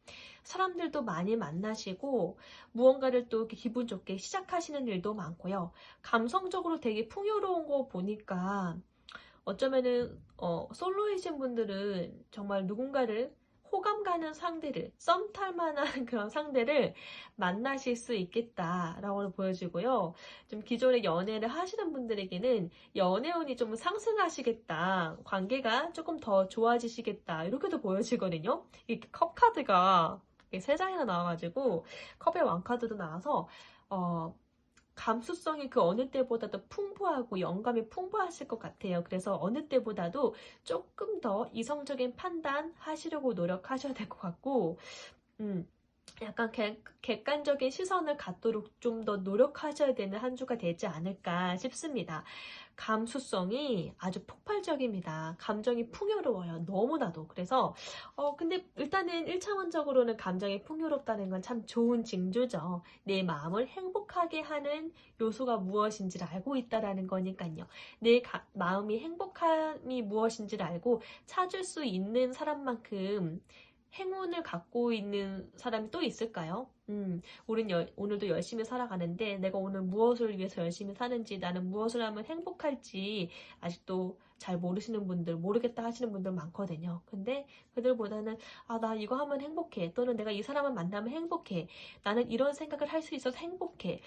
사람들도 많이 만나시고 무언가를 또 이렇게 기분 좋게 시작하시는 일도 많고요. 감성적으로 되게 풍요로운 거 보니까 어쩌면은 솔로이신 분들은 정말 누군가를 호감 가는 상대를 썸 탈 만한 그런 상대를 만나실 수 있겠다라고 보여지고요. 좀 기존에 연애를 하시는 분들에게는 연애운이 좀 상승하시겠다. 관계가 조금 더 좋아지시겠다. 이렇게도 보여지거든요. 이렇게 컵 카드가 3장이나 나와가지고 컵의 왕카드도 나와서 감수성이 그 어느 때보다도 풍부하고 영감이 풍부하실 것 같아요. 그래서 어느 때보다도 조금 더 이성적인 판단 하시려고 노력하셔야 될 것 같고, 약간 객관적인 시선을 갖도록 좀 더 노력하셔야 되는 한 주가 되지 않을까 싶습니다. 감수성이 아주 폭발적입니다. 감정이 풍요로워요. 너무나도. 그래서 근데 일단은 1차원적으로는 감정이 풍요롭다는 건 참 좋은 징조죠. 내 마음을 행복하게 하는 요소가 무엇인지를 알고 있다라는 거니까요. 내 마음이 행복함이 무엇인지를 알고 찾을 수 있는 사람만큼 행운을 갖고 있는 사람이 또 있을까요? 우린 오늘도 열심히 살아가는데 내가 오늘 무엇을 위해서 열심히 사는지 나는 무엇을 하면 행복할지 아직도 잘 모르시는 분들, 모르겠다 하시는 분들 많거든요. 근데 그들보다는 나 이거 하면 행복해. 또는 내가 이 사람을 만나면 행복해. 나는 이런 생각을 할 수 있어서 행복해.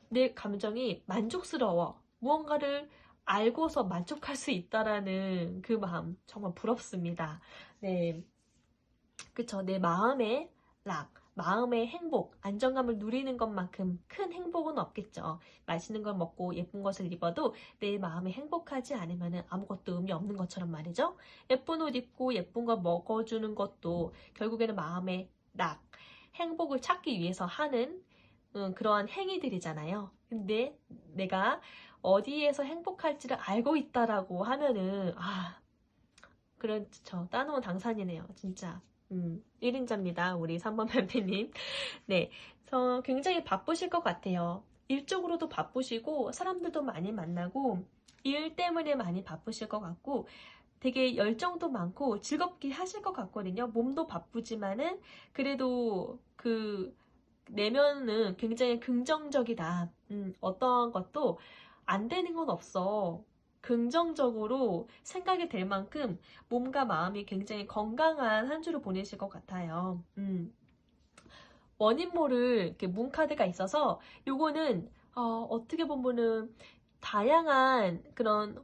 내 감정이 만족스러워. 무언가를 알고서 만족할 수 있다라는 그 마음 정말 부럽습니다. 네. 그쵸. 내 마음의 마음의 행복, 안정감을 누리는 것만큼 큰 행복은 없겠죠. 맛있는 걸 먹고 예쁜 것을 입어도 내 마음이 행복하지 않으면 아무것도 의미 없는 것처럼 말이죠. 예쁜 옷 입고 예쁜 거 먹어주는 것도 결국에는 마음의 행복을 찾기 위해서 하는 그러한 행위들이잖아요. 근데 내가 어디에서 행복할지를 알고 있다라고 하면은 그렇죠. 따놓은 당산이네요. 진짜. 1인자입니다. 우리 3번 별피님. 네. 그래서 굉장히 바쁘실 것 같아요. 일적으로도 바쁘시고 사람들도 많이 만나고 일 때문에 많이 바쁘실 것 같고 되게 열정도 많고 즐겁게 하실 것 같거든요. 몸도 바쁘지만은 그래도 그 내면은 굉장히 긍정적이다. 어떠한 것도 안 되는 건 없어. 긍정적으로 생각이 될 만큼 몸과 마음이 굉장히 건강한 한 주를 보내실 것 같아요. 원인 모를 이렇게 문카드가 있어서 요거는 어떻게 보면은 다양한 그런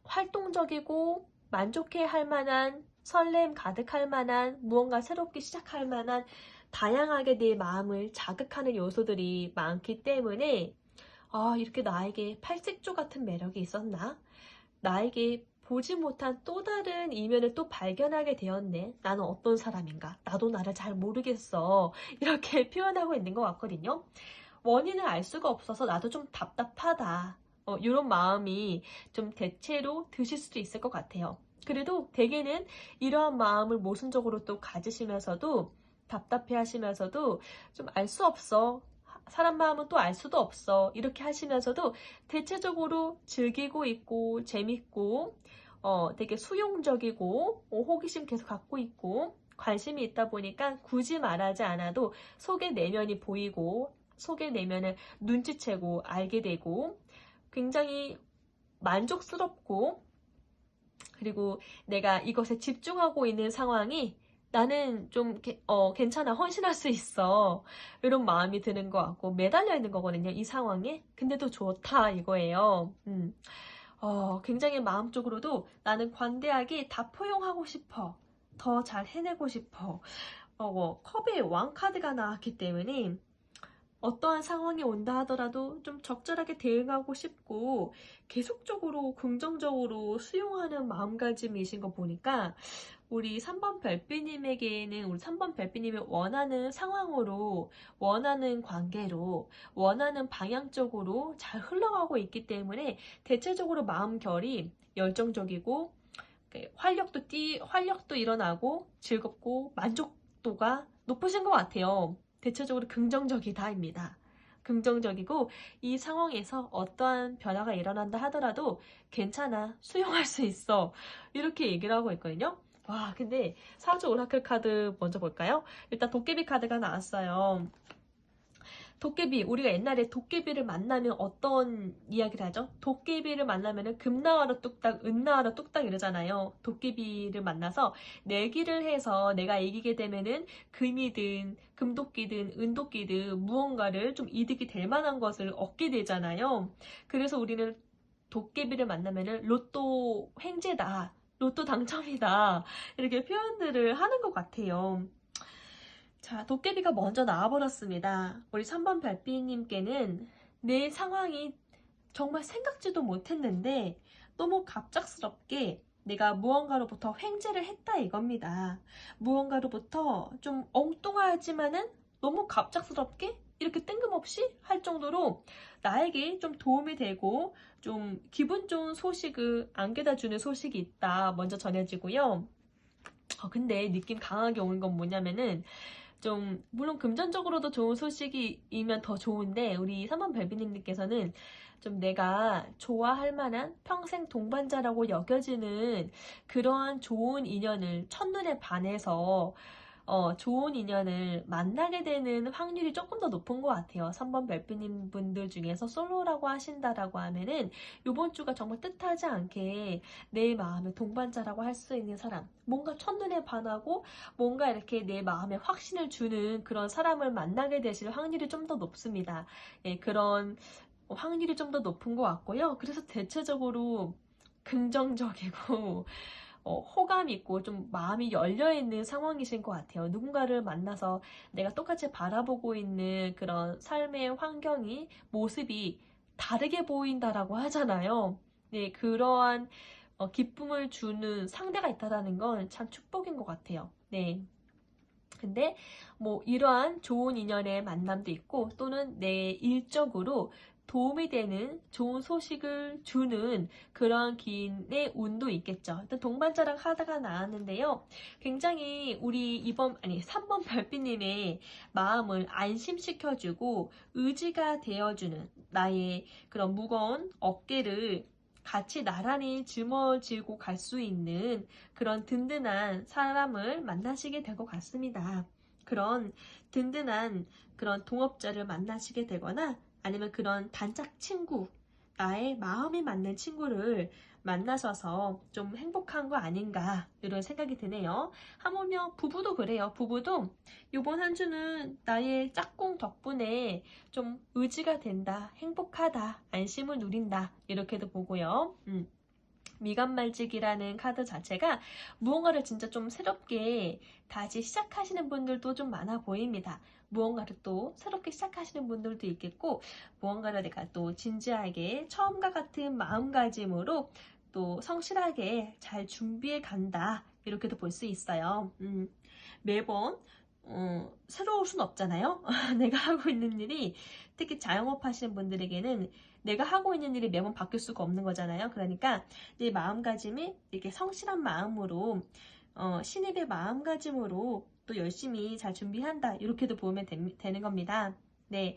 활동적이고 만족해 할 만한 설렘 가득할 만한 무언가 새롭게 시작할 만한 다양하게 내 마음을 자극하는 요소들이 많기 때문에 이렇게 나에게 팔색조 같은 매력이 있었나? 나에게 보지 못한 또 다른 이면을 또 발견하게 되었네. 나는 어떤 사람인가? 나도 나를 잘 모르겠어. 이렇게 표현하고 있는 것 같거든요. 원인을 알 수가 없어서 나도 좀 답답하다. 이런 마음이 좀 대체로 드실 수도 있을 것 같아요. 그래도 대개는 이러한 마음을 모순적으로 또 가지시면서도 답답해 하시면서도 좀 알 수 없어. 사람 마음은 또 알 수도 없어. 이렇게 하시면서도 대체적으로 즐기고 있고 재밌고 되게 수용적이고 호기심 계속 갖고 있고 관심이 있다 보니까 굳이 말하지 않아도 속의 내면이 보이고 속의 내면을 눈치채고 알게 되고 굉장히 만족스럽고 그리고 내가 이것에 집중하고 있는 상황이 나는 좀 괜찮아, 헌신할 수 있어, 이런 마음이 드는 것 같고 매달려 있는 거거든요, 이 상황에. 근데도 좋다 이거예요. 굉장히 마음적으로도 나는 관대하게 다 포용하고 싶어, 더 잘 해내고 싶어. 컵의 왕 카드가 나왔기 때문에 어떠한 상황이 온다 하더라도 좀 적절하게 대응하고 싶고 계속적으로 긍정적으로 수용하는 마음가짐이신 거 보니까 우리 3번 별비님에게는 우리 3번 별비님이 원하는 상황으로, 원하는 관계로, 원하는 방향 쪽으로 잘 흘러가고 있기 때문에 대체적으로 마음결이 열정적이고 활력도 일어나고 즐겁고 만족도가 높으신 것 같아요. 대체적으로 긍정적이다입니다. 긍정적이고 이 상황에서 어떠한 변화가 일어난다 하더라도 괜찮아, 수용할 수 있어, 이렇게 얘기를 하고 있거든요. 근데 사주 오라클 카드 먼저 볼까요? 일단 도깨비 카드가 나왔어요. 도깨비, 우리가 옛날에 도깨비를 만나면 어떤 이야기를 하죠? 도깨비를 만나면은 금 나와라 뚝딱, 은 나와라 뚝딱 이러잖아요. 도깨비를 만나서 내기를 해서 내가 이기게 되면은 금이든 금도끼든 은도끼든 무언가를 좀 이득이 될 만한 것을 얻게 되잖아요. 그래서 우리는 도깨비를 만나면은 로또 횡재다, 로또 당첨이다, 이렇게 표현들을 하는 것 같아요. 자, 도깨비가 먼저 나와버렸습니다. 우리 3번 별비님께는 내 상황이 정말 생각지도 못했는데 너무 갑작스럽게 내가 무언가로부터 횡재를 했다 이겁니다. 무언가로부터 좀 엉뚱하지만은 너무 갑작스럽게 이렇게 뜬금없이 할 정도로 나에게 좀 도움이 되고 좀 기분 좋은 소식을 안겨다주는 소식이 있다 먼저 전해지고요. 근데 느낌 강하게 오는 건 뭐냐면은 좀 물론 금전적으로도 좋은 소식이면 더 좋은데 우리 3번 별비님께서는 좀 내가 좋아할 만한 평생 동반자라고 여겨지는 그러한 좋은 인연을 첫눈에 반해서 좋은 인연을 만나게 되는 확률이 조금 더 높은 것 같아요. 3번 별비님 분들 중에서 솔로라고 하신다라고 하면은 이번 주가 정말 뜻하지 않게 내 마음의 동반자라고 할 수 있는 사람, 뭔가 첫눈에 반하고 뭔가 이렇게 내 마음에 확신을 주는 그런 사람을 만나게 되실 확률이 좀 더 높습니다. 예, 그런 확률이 좀 더 높은 것 같고요. 그래서 대체적으로 긍정적이고 호감 있고 좀 마음이 열려있는 상황이신 것 같아요. 누군가를 만나서 내가 똑같이 바라보고 있는 그런 삶의 환경이, 모습이 다르게 보인다라고 하잖아요. 네, 그러한 기쁨을 주는 상대가 있다는 건 참 축복인 것 같아요. 네. 근데 뭐 이러한 좋은 인연의 만남도 있고 또는 내 일적으로 도움이 되는 좋은 소식을 주는 그런 기인의 운도 있겠죠. 일단 동반자랑 카드가 나왔는데요. 굉장히 우리 3번 별빛님의 마음을 안심시켜주고 의지가 되어주는 나의 그런 무거운 어깨를 같이 나란히 짊어지고 갈 수 있는 그런 든든한 사람을 만나시게 될 것 같습니다. 그런 든든한 그런 동업자를 만나시게 되거나 아니면 그런 단짝 친구, 나의 마음이 맞는 친구를 만나셔서 좀 행복한 거 아닌가 이런 생각이 드네요. 하물며 부부도 그래요. 부부도 이번 한 주는 나의 짝꿍 덕분에 좀 의지가 된다, 행복하다, 안심을 누린다 이렇게도 보고요. 미간말직이라는 카드 자체가 무언가를 진짜 좀 새롭게 다시 시작하시는 분들도 좀 많아 보입니다. 무언가를 또 새롭게 시작하시는 분들도 있겠고, 무언가를 내가 또 진지하게 처음과 같은 마음가짐으로 또 성실하게 잘 준비해 간다. 이렇게도 볼 수 있어요. 매번 새로울 순 없잖아요. 내가 하고 있는 일이 특히 자영업 하시는 분들에게는 내가 하고 있는 일이 매번 바뀔 수가 없는 거잖아요. 그러니까 내 마음가짐이 이렇게 성실한 마음으로 신입의 마음가짐으로 또 열심히 잘 준비한다. 이렇게도 보면 되는 겁니다. 네,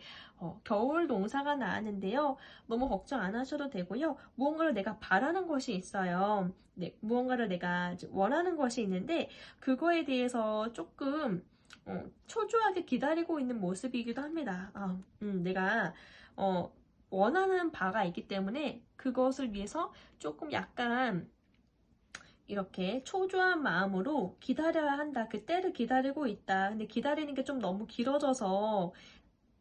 겨울 농사가 나왔는데요. 너무 걱정 안 하셔도 되고요. 무언가를 내가 바라는 것이 있어요. 네, 무언가를 내가 원하는 것이 있는데 그거에 대해서 조금 초조하게 기다리고 있는 모습이기도 합니다. 내가 원하는 바가 있기 때문에 그것을 위해서 조금 약간 이렇게 초조한 마음으로 기다려야 한다. 그 때를 기다리고 있다. 근데 기다리는 게 좀 너무 길어져서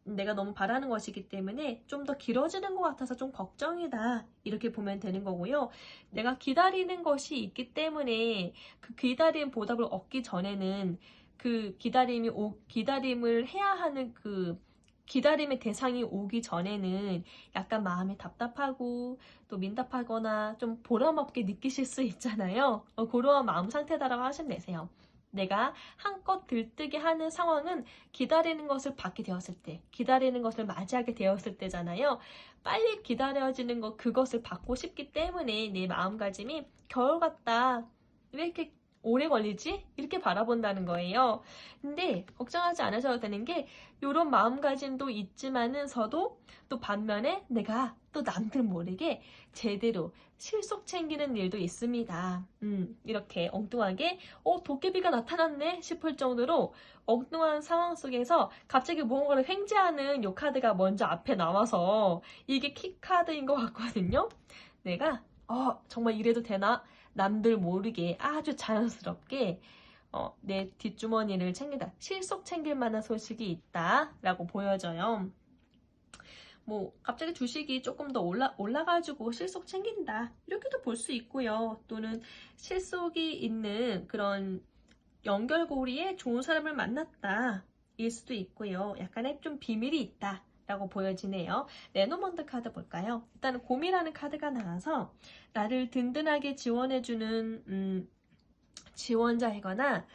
내가 너무 바라는 것이기 때문에 좀 더 길어지는 것 같아서 좀 걱정이다. 이렇게 보면 되는 거고요. 내가 기다리는 것이 있기 때문에 그 기다린 보답을 얻기 전에는 그 기다림을 해야 하는 그 기다림의 대상이 오기 전에는 약간 마음이 답답하고 또 민답하거나 좀 보람없게 느끼실 수 있잖아요. 그러한 마음 상태다라고 하시면 되세요. 내가 한껏 들뜨게 하는 상황은 기다리는 것을 받게 되었을 때, 기다리는 것을 맞이하게 되었을 때잖아요. 빨리 기다려지는 것, 그것을 받고 싶기 때문에 내 마음가짐이 겨울 같다. 왜 이렇게 오래 걸리지? 이렇게 바라본다는 거예요. 근데 걱정하지 않으셔도 되는 게 이런 마음가짐도 있지만은서도 또 반면에 내가 또 남들 모르게 제대로 실속 챙기는 일도 있습니다. 이렇게 엉뚱하게 도깨비가 나타났네 싶을 정도로 엉뚱한 상황 속에서 갑자기 무언가를 횡재하는 요 카드가 먼저 앞에 나와서 이게 키카드인 것 같거든요. 내가 정말 이래도 되나? 남들 모르게 아주 자연스럽게 내 뒷주머니를 챙긴다. 실속 챙길 만한 소식이 있다라고 보여져요. 뭐 갑자기 주식이 조금 더 올라가지고 실속 챙긴다. 이렇게도 볼 수 있고요. 또는 실속이 있는 그런 연결고리에 좋은 사람을 만났다. 일 수도 있고요. 약간의 좀 비밀이 있다. 라고 보여지네요. 레노먼드 카드 볼까요? 일단은 곰이라는 카드가 나와서 나를 든든하게 지원해주는 지원자이거나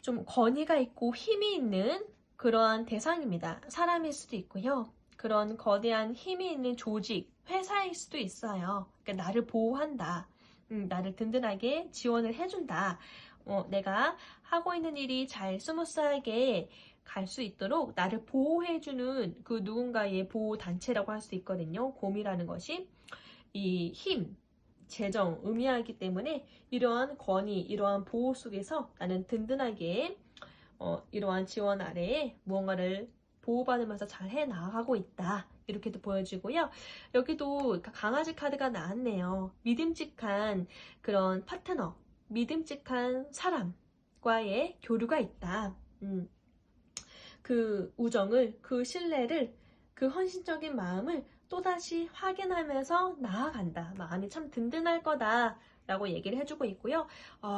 좀 권위가 있고 힘이 있는 그러한 대상입니다. 사람일 수도 있고요. 그런 거대한 힘이 있는 조직, 회사일 수도 있어요. 그러니까 나를 보호한다. 나를 든든하게 지원을 해준다. 내가 하고 있는 일이 잘 스무스하게 갈 수 있도록 나를 보호해주는 그 누군가의 보호단체라고 할 수 있거든요. 곰이라는 것이 이 힘, 재정, 의미하기 때문에 이러한 권위, 이러한 보호 속에서 나는 든든하게 이러한 지원 아래에 무언가를 보호받으면서 잘 해나가고 있다. 이렇게도 보여지고요. 여기도 강아지 카드가 나왔네요. 믿음직한 그런 파트너, 믿음직한 사람과의 교류가 있다. 그 우정을, 그 신뢰를, 그 헌신적인 마음을 또다시 확인하면서 나아간다. 마음이 참 든든할 거다 라고 얘기를 해주고 있고요.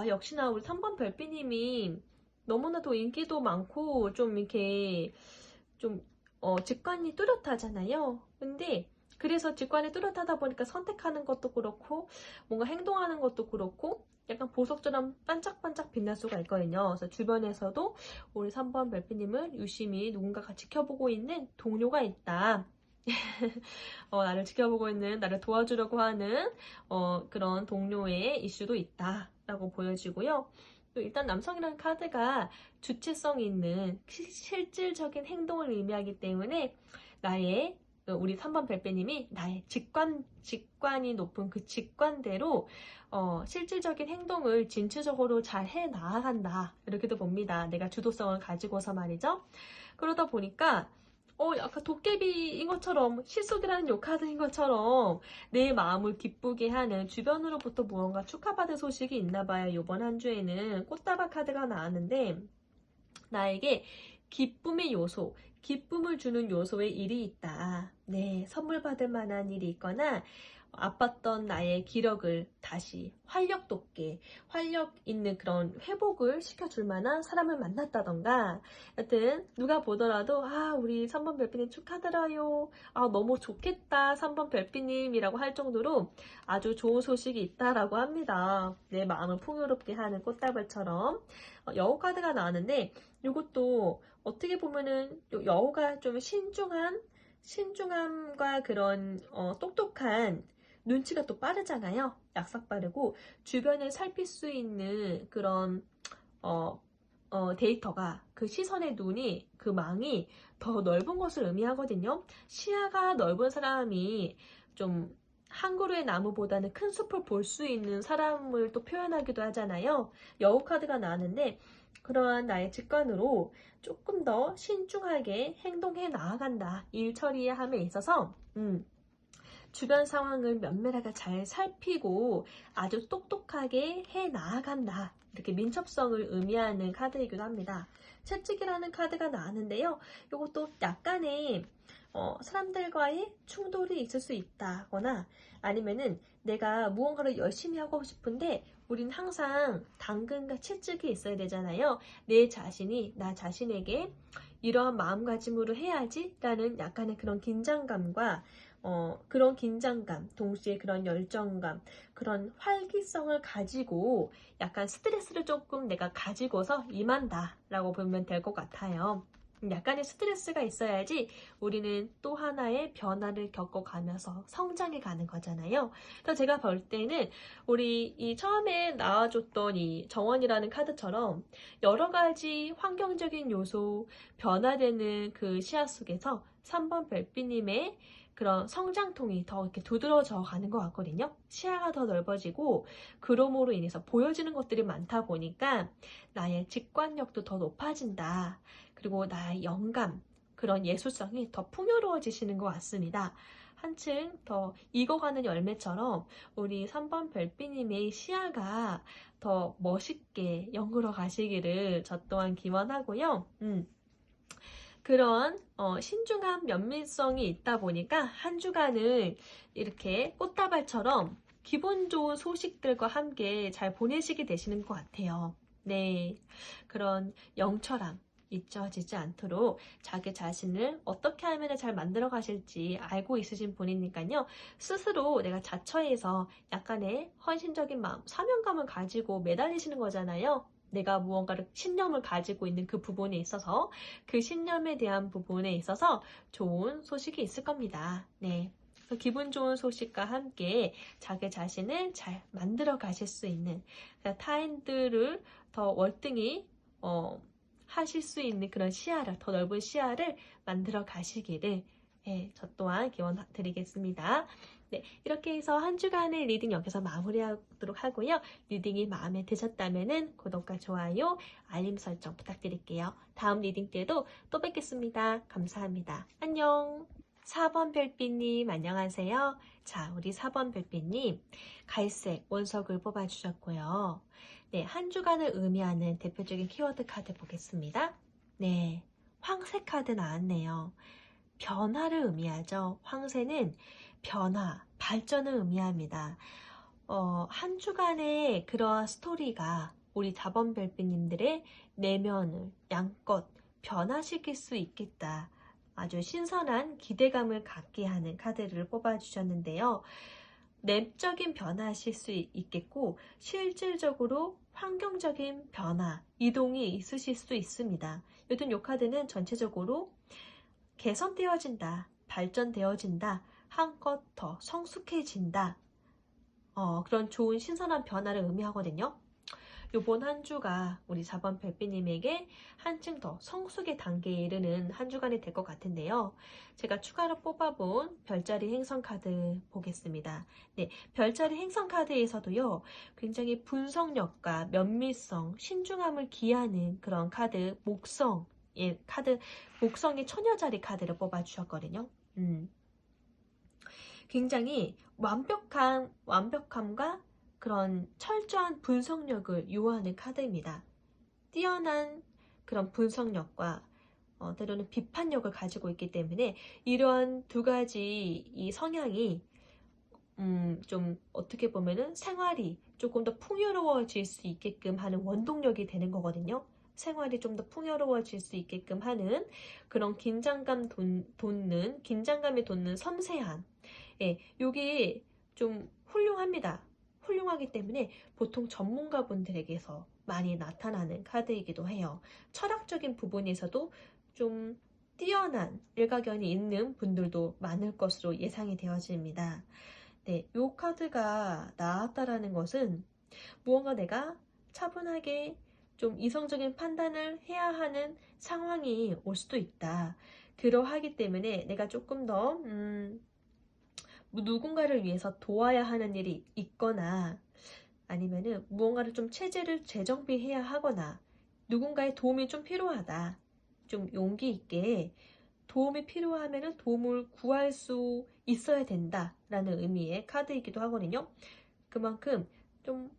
역시나 우리 3번 별빛님이 너무나도 인기도 많고 좀 이렇게 좀 직관이 뚜렷하잖아요. 근데 그래서 직관이 뚜렷하다 보니까 선택하는 것도 그렇고 뭔가 행동하는 것도 그렇고 약간 보석처럼 반짝반짝 빛날 수가 있거든요. 그래서 주변에서도 우리 3번 별빛님을 유심히 누군가가 지켜보고 있는 동료가 있다. 나를 지켜보고 있는, 나를 도와주려고 하는 그런 동료의 이슈도 있다라고 보여지고요. 또 일단 남성이라는 카드가 주체성 있는 실질적인 행동을 의미하기 때문에 우리 3번 별배님이 나의 직관이 높은 그 직관대로 실질적인 행동을 진취적으로 잘 해 나아간다. 이렇게도 봅니다. 내가 주도성을 가지고서 말이죠. 그러다 보니까 약간 도깨비인 것처럼 실속이라는 요카드인 것처럼 내 마음을 기쁘게 하는 주변으로부터 무언가 축하받을 소식이 있나봐요. 이번 한 주에는 꽃다발 카드가 나왔는데 나에게 기쁨의 요소, 기쁨을 주는 요소의 일이 있다. 네, 선물 받을 만한 일이 있거나 아팠던 나의 기력을 다시 활력 돋게, 활력 있는 그런 회복을 시켜줄 만한 사람을 만났다던가, 여튼 누가 보더라도 우리 3번 별빛님 축하드려요. 너무 좋겠다 3번 별빛님이라고 할 정도로 아주 좋은 소식이 있다라고 합니다. 내 마음을 풍요롭게 하는 꽃다발처럼 여우 카드가 나왔는데 이것도 어떻게 보면은 여우가 좀 신중함과 그런 똑똑한 눈치가 또 빠르잖아요. 약삭 빠르고 주변을 살필 수 있는 그런 데이터가 그 시선의 눈이 그 망이 더 넓은 것을 의미하거든요. 시야가 넓은 사람이 좀 한 그루의 나무보다는 큰 숲을 볼 수 있는 사람을 또 표현하기도 하잖아요. 여우 카드가 나왔는데 그러한 나의 직관으로 조금 더 신중하게 행동해 나아간다. 일 처리함에 있어서 주변 상황을 면밀하게 잘 살피고 아주 똑똑하게 해 나아간다. 이렇게 민첩성을 의미하는 카드이기도 합니다. 채찍이라는 카드가 나왔는데요. 이것도 약간의 사람들과의 충돌이 있을 수 있다거나 아니면은 내가 무언가를 열심히 하고 싶은데 우린 항상 당근과 채찍이 있어야 되잖아요. 나 자신에게 이러한 마음가짐으로 해야지 라는 약간의 그런 긴장감과 그런 긴장감, 동시에 그런 열정감, 그런 활기성을 가지고 약간 스트레스를 조금 내가 가지고서 임한다 라고 보면 될 것 같아요. 약간의 스트레스가 있어야지 우리는 또 하나의 변화를 겪어가면서 성장해 가는 거잖아요. 그래서 제가 볼 때는 우리 이 처음에 나와줬던 이 정원이라는 카드처럼 여러 가지 환경적인 요소, 변화되는 그 시야 속에서 3번 별빛님의 그런 성장통이 더 이렇게 두드러져 가는 것 같거든요. 시야가 더 넓어지고 그럼으로 인해서 보여지는 것들이 많다 보니까 나의 직관력도 더 높아진다. 그리고 나의 영감, 그런 예술성이 더 풍요로워지시는 것 같습니다. 한층 더 익어가는 열매처럼 우리 3번 별빛님의 시야가 더 멋있게 연그러 가시기를 저 또한 기원하고요. 그런 신중한 면밀성이 있다 보니까 한 주간을 이렇게 꽃다발처럼 기분 좋은 소식들과 함께 잘 보내시게 되시는 것 같아요. 네, 그런 영철함 잊혀지지 않도록 자기 자신을 어떻게 하면 잘 만들어 가실지 알고 있으신 분이니까요. 스스로 내가 자처해서 약간의 헌신적인 마음, 사명감을 가지고 매달리시는 거잖아요. 내가 무언가를 신념을 가지고 있는 그 부분에 있어서 그 신념에 대한 부분에 있어서 좋은 소식이 있을 겁니다. 네. 기분 좋은 소식과 함께 자기 자신을 잘 만들어 가실 수 있는 타인들을 더 월등히 하실 수 있는 그런 시야를, 더 넓은 시야를 만들어 가시기를 저 또한 기원 드리겠습니다. 네, 이렇게 해서 한 주간의 리딩 여기서 마무리하도록 하고요. 리딩이 마음에 드셨다면 구독과 좋아요, 알림 설정 부탁드릴게요. 다음 리딩 때도 또 뵙겠습니다. 감사합니다. 안녕. 4번 별빛님 안녕하세요. 자, 우리 4번 별빛님 갈색 원석을 뽑아주셨고요. 네, 한 주간을 의미하는 대표적인 키워드 카드 보겠습니다. 네, 황새 카드 나왔네요. 변화를 의미하죠. 황새는 변화, 발전을 의미합니다. 한 주간의 그러한 스토리가 우리 자범별빛님들의 내면을 양껏 변화시킬 수 있겠다. 아주 신선한 기대감을 갖게 하는 카드를 뽑아주셨는데요. 내적인 변화하실 수 있겠고 실질적으로 환경적인 변화, 이동이 있으실 수 있습니다. 여튼 이 카드는 전체적으로 개선되어진다, 발전되어진다, 한껏 더 성숙해진다, 그런 좋은 신선한 변화를 의미하거든요. 요번 한 주가 우리 4번 별빛님에게 한층 더 성숙의 단계에 이르는 한 주간이 될 것 같은데요. 제가 추가로 뽑아본 별자리 행성 카드 보겠습니다. 네, 별자리 행성 카드에서도요, 굉장히 분석력과 면밀성, 신중함을 기하는 그런 카드, 목성의 처녀자리 카드를 뽑아주셨거든요. 굉장히 완벽함과 그런 철저한 분석력을 요하는 카드입니다. 뛰어난 그런 분석력과 때로는 비판력을 가지고 있기 때문에 이러한 두 가지 이 성향이 좀 어떻게 보면은 생활이 조금 더 풍요로워질 수 있게끔 하는 원동력이 되는 거거든요. 생활이 좀 더 풍요로워질 수 있게끔 하는 그런 긴장감이 돋는 섬세함. 예, 요게 좀 훌륭합니다. 훌륭하기 때문에 보통 전문가분들에게서 많이 나타나는 카드이기도 해요. 철학적인 부분에서도 좀 뛰어난 일가견이 있는 분들도 많을 것으로 예상이 되어집니다. 네, 요 카드가 나왔다라는 것은 무언가 내가 차분하게 좀 이성적인 판단을 해야 하는 상황이 올 수도 있다. 그러하기 때문에 내가 조금 더 누군가를 위해서 도와야 하는 일이 있거나 아니면은 무언가를 좀 체제를 재정비해야 하거나 누군가의 도움이 좀 필요하다. 좀 용기 있게 도움이 필요하면은 도움을 구할 수 있어야 된다라는 의미의 카드이기도 하거든요. 그만큼 좀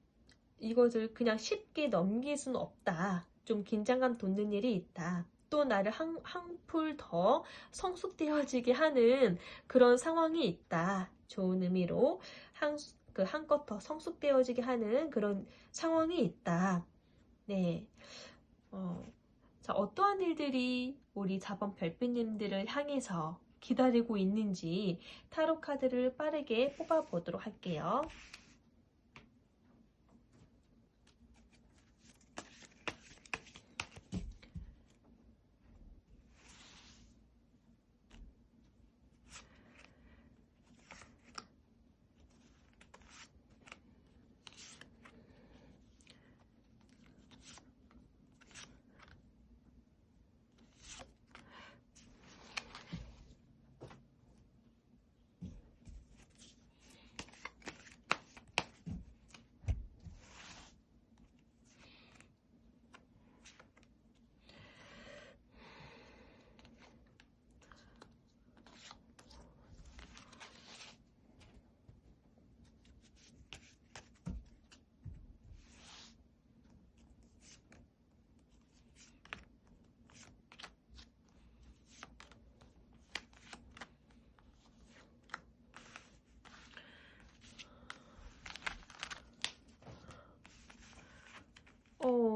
이것을 그냥 쉽게 넘길 수는 없다. 좀 긴장감 돋는 일이 있다. 또 나를 한풀 더 성숙되어지게 하는 그런 상황이 있다. 좋은 의미로 한껏 더 성숙되어지게 하는 그런 상황이 있다. 네. 자, 어떠한 일들이 우리 자범 별빛님들을 향해서 기다리고 있는지 타로 카드를 빠르게 뽑아보도록 할게요.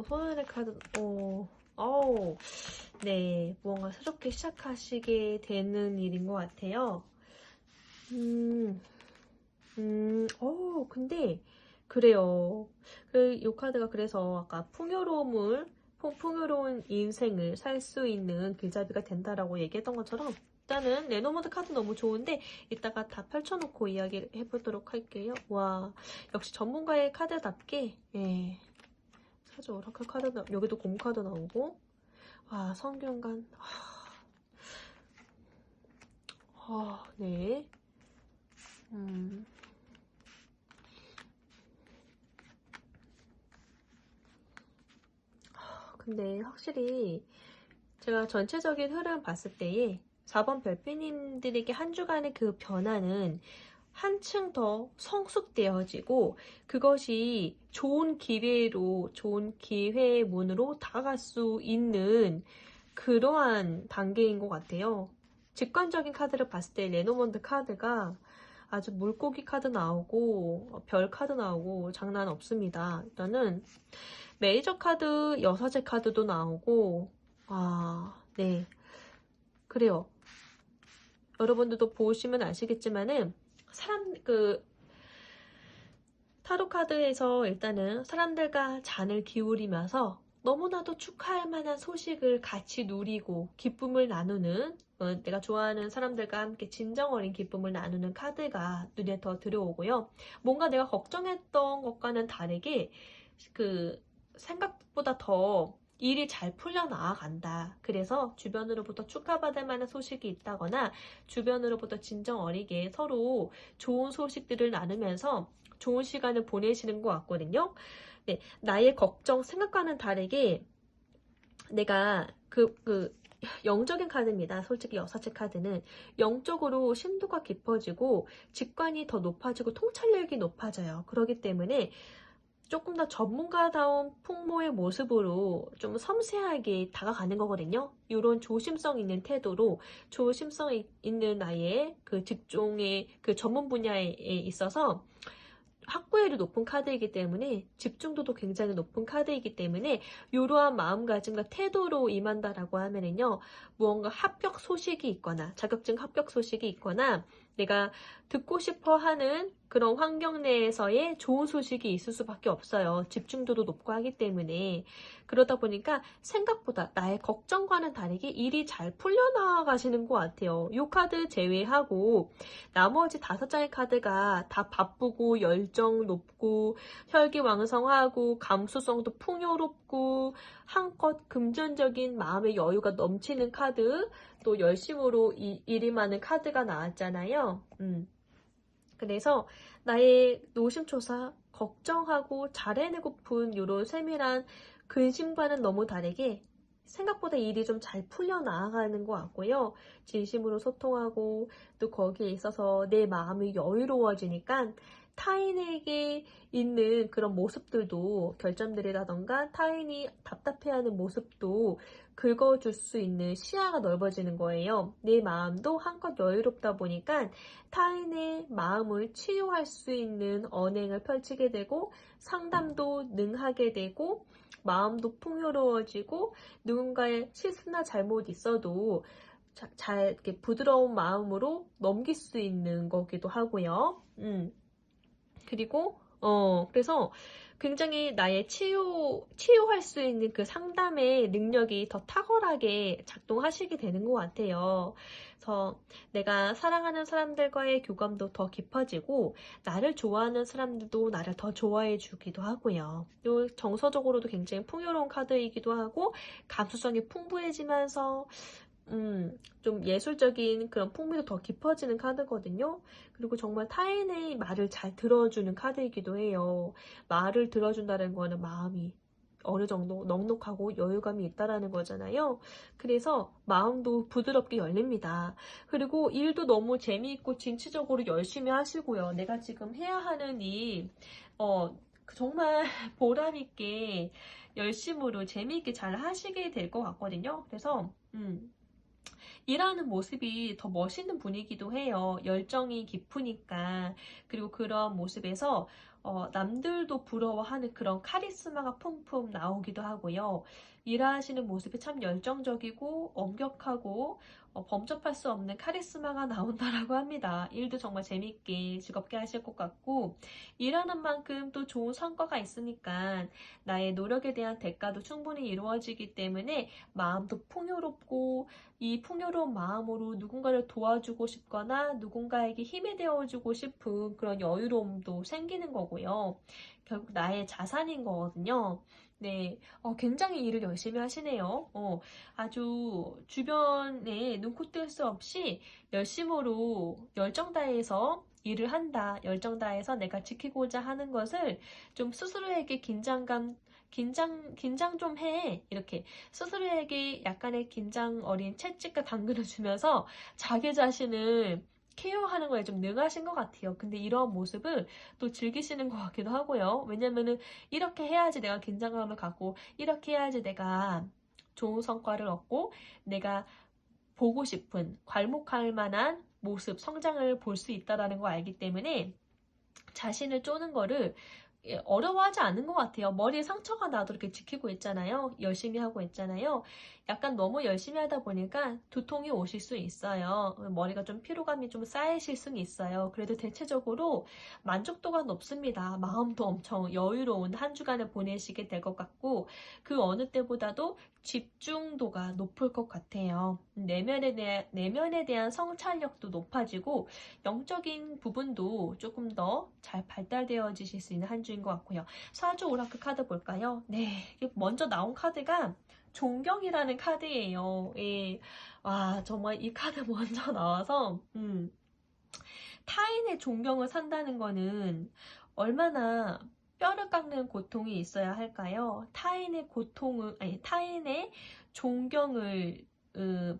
소년의 카드, 네, 무언가 새롭게 시작하시게 되는 일인 것 같아요. 근데, 그래요. 이 카드가 그래서 아까 풍요로운 인생을 살 수 있는 길잡이가 된다라고 얘기했던 것처럼, 일단은 레노모드 카드 너무 좋은데, 이따가 다 펼쳐놓고 이야기를 해보도록 할게요. 와, 역시 전문가의 카드답게, 예. 사주 오라클 카드, 여기도 곰 카드 나오고, 와, 성균관, 네. 근데 확실히 제가 전체적인 흐름 봤을 때에 4번 별빛님들에게 한 주간의 그 변화는 한층 더 성숙되어지고 그것이 좋은 기회의 문으로 다가갈 수 있는 그러한 단계인 것 같아요. 직관적인 카드를 봤을 때 레노먼드 카드가 아주 물고기 카드 나오고 별 카드 나오고 장난 없습니다. 일단은 메이저 카드 여사제 카드도 나오고 네, 그래요. 여러분들도 보시면 아시겠지만은 타로 카드에서 일단은 사람들과 잔을 기울이면서 너무나도 축하할 만한 소식을 같이 누리고 기쁨을 나누는 내가 좋아하는 사람들과 함께 진정 어린 기쁨을 나누는 카드가 눈에 더 들어오고요. 뭔가 내가 걱정했던 것과는 다르게 생각보다 더 일이 잘 풀려나간다. 그래서 주변으로부터 축하받을 만한 소식이 있다거나 주변으로부터 진정 어리게 서로 좋은 소식들을 나누면서 좋은 시간을 보내시는 것 같거든요. 네, 나의 걱정, 생각과는 다르게 내가 영적인 카드입니다. 솔직히 여사제 카드는 영적으로 심도가 깊어지고 직관이 더 높아지고 통찰력이 높아져요. 그렇기 때문에 조금 더 전문가다운 풍모의 모습으로 좀 섬세하게 다가가는 거거든요. 이런 조심성 있는 태도로 조심성 있는 나의 직종의 전문 분야에 있어서 확고율이 높은 카드이기 때문에 집중도도 굉장히 높은 카드이기 때문에 이러한 마음가짐과 태도로 임한다라고 하면은요, 무언가 합격 소식이 있거나 자격증 합격 소식이 있거나 내가 듣고 싶어 하는 그런 환경 내에서의 좋은 소식이 있을 수밖에 없어요. 집중도도 높고 하기 때문에. 그러다 보니까 생각보다 나의 걱정과는 다르게 일이 잘 풀려나가시는 것 같아요. 이 카드 제외하고 나머지 5장의 카드가 다 바쁘고 열정 높고 혈기왕성하고 감수성도 풍요롭고 한껏 금전적인 마음의 여유가 넘치는 카드, 또 열심으로 일이 많은 카드가 나왔잖아요. 그래서 나의 노심초사, 걱정하고 잘해내고픈 이런 세밀한 근심과는 너무 다르게 생각보다 일이 좀 잘 풀려 나아가는 것 같고요. 진심으로 소통하고 또 거기에 있어서 내 마음이 여유로워지니까 타인에게 있는 그런 모습들도 결점들이라던가 타인이 답답해하는 모습도 긁어줄 수 있는 시야가 넓어지는 거예요. 내 마음도 한껏 여유롭다 보니까 타인의 마음을 치유할 수 있는 언행을 펼치게 되고 상담도 능하게 되고 마음도 풍요로워지고 누군가의 실수나 잘못 있어도 잘 이렇게 부드러운 마음으로 넘길 수 있는 거기도 하고요. 그리고 그래서 굉장히 나의 치유할 수 있는 그 상담의 능력이 더 탁월하게 작동하시게 되는 것 같아요. 그래서 내가 사랑하는 사람들과의 교감도 더 깊어지고 나를 좋아하는 사람들도 나를 더 좋아해 주기도 하고요. 또 정서적으로도 굉장히 풍요로운 카드이기도 하고 감수성이 풍부해지면서 좀 예술적인 그런 풍미도 더 깊어지는 카드거든요. 그리고 정말 타인의 말을 잘 들어주는 카드이기도 해요. 말을 들어준다는 거는 마음이 어느 정도 넉넉하고 여유감이 있다라는 거잖아요. 그래서 마음도 부드럽게 열립니다. 그리고 일도 너무 재미있고 진취적으로 열심히 하시고요. 내가 지금 해야 하는 일, 정말 보람있게 열심으로 재미있게 잘 하시게 될 것 같거든요. 그래서 일하는 모습이 더 멋있는 분이기도 해요. 열정이 깊으니까. 그리고 그런 모습에서 남들도 부러워하는 그런 카리스마가 뿜뿜 나오기도 하고요. 일하시는 모습이 참 열정적이고 엄격하고 범접할 수 없는 카리스마가 나온다라고 합니다. 일도 정말 재밌게 즐겁게 하실 것 같고 일하는 만큼 또 좋은 성과가 있으니까 나의 노력에 대한 대가도 충분히 이루어지기 때문에 마음도 풍요롭고 이 풍요로운 마음으로 누군가를 도와주고 싶거나 누군가에게 힘이 되어주고 싶은 그런 여유로움도 생기는 거고요. 결국 나의 자산인 거거든요. 네, 굉장히 일을 열심히 하시네요. 아주 주변에 눈코 뜰 수 없이 열심으로 열정 다해서 일을 한다. 열정 다해서 내가 지키고자 하는 것을 좀 스스로에게 긴장 좀 해. 이렇게 스스로에게 약간의 긴장 어린 채찍과 당근을 주면서 자기 자신을 케어하는 거에 좀 능하신 것 같아요. 근데 이런 모습을 또 즐기시는 것 같기도 하고요. 왜냐면은 이렇게 해야지 내가 긴장감을 갖고 이렇게 해야지 내가 좋은 성과를 얻고 내가 보고 싶은, 괄목할 만한 모습, 성장을 볼 수 있다라는 걸 알기 때문에 자신을 쪼는 거를 어려워하지 않은 것 같아요. 머리에 상처가 나도 이렇게 지키고 있잖아요. 열심히 하고 있잖아요. 약간 너무 열심히 하다 보니까 두통이 오실 수 있어요. 머리가 좀 피로감이 좀 쌓이실 수는 있어요. 그래도 대체적으로 만족도가 높습니다. 마음도 엄청 여유로운 한 주간을 보내시게 될 것 같고, 그 어느 때보다도 집중도가 높을 것 같아요. 내면에 대한 성찰력도 높아지고, 영적인 부분도 조금 더 잘 발달되어지실 수 있는 한 주인 것 같고요. 사주 오라클 카드 볼까요? 네, 먼저 나온 카드가 존경이라는 카드예요. 예. 와, 정말 이 카드 먼저 나와서 타인의 존경을 산다는 거는 얼마나 뼈를 깎는 고통이 있어야 할까요? 타인의 존경을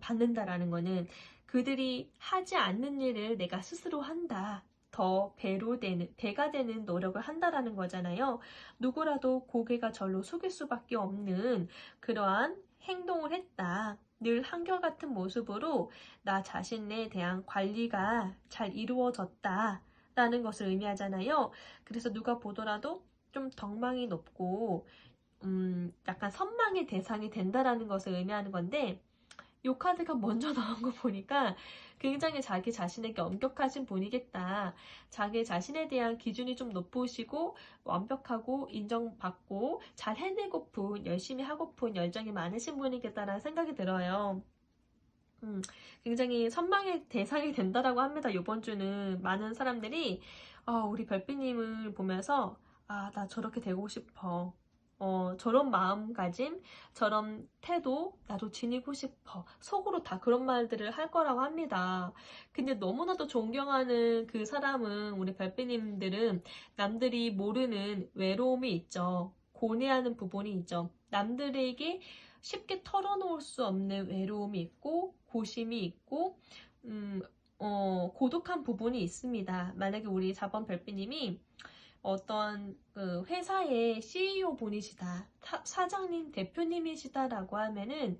받는다라는 거는, 그들이 하지 않는 일을 내가 스스로 한다. 더 배가 되는 노력을 한다라는 거잖아요. 누구라도 고개가 절로 숙일 수밖에 없는 그러한 행동을 했다. 늘 한결같은 모습으로 나 자신에 대한 관리가 잘 이루어졌다. 라는 것을 의미하잖아요. 그래서 누가 보더라도 좀 덕망이 높고 약간 선망의 대상이 된다라는 것을 의미하는 건데, 이 카드가 먼저 나온 거 보니까 굉장히 자기 자신에게 엄격하신 분이겠다. 자기 자신에 대한 기준이 좀 높으시고 완벽하고 인정받고 잘 해내고픈, 열심히 하고픈 열정이 많으신 분이겠다라는 생각이 들어요. 굉장히 선망의 대상이 된다라고 합니다. 이번 주는 많은 사람들이 우리 별빛님을 보면서 나 저렇게 되고 싶어. 저런 마음가짐, 저런 태도, 나도 지니고 싶어. 속으로 다 그런 말들을 할 거라고 합니다. 근데 너무나도 존경하는 그 사람은, 우리 별빛님들은 남들이 모르는 외로움이 있죠. 고뇌하는 부분이 있죠. 남들에게 쉽게 털어놓을 수 없는 외로움이 있고, 고심이 있고, 고독한 부분이 있습니다. 만약에 우리 4번 별빛님이 어떤 그 회사의 CEO 분이시다, 사장님, 대표님이시다라고 하면은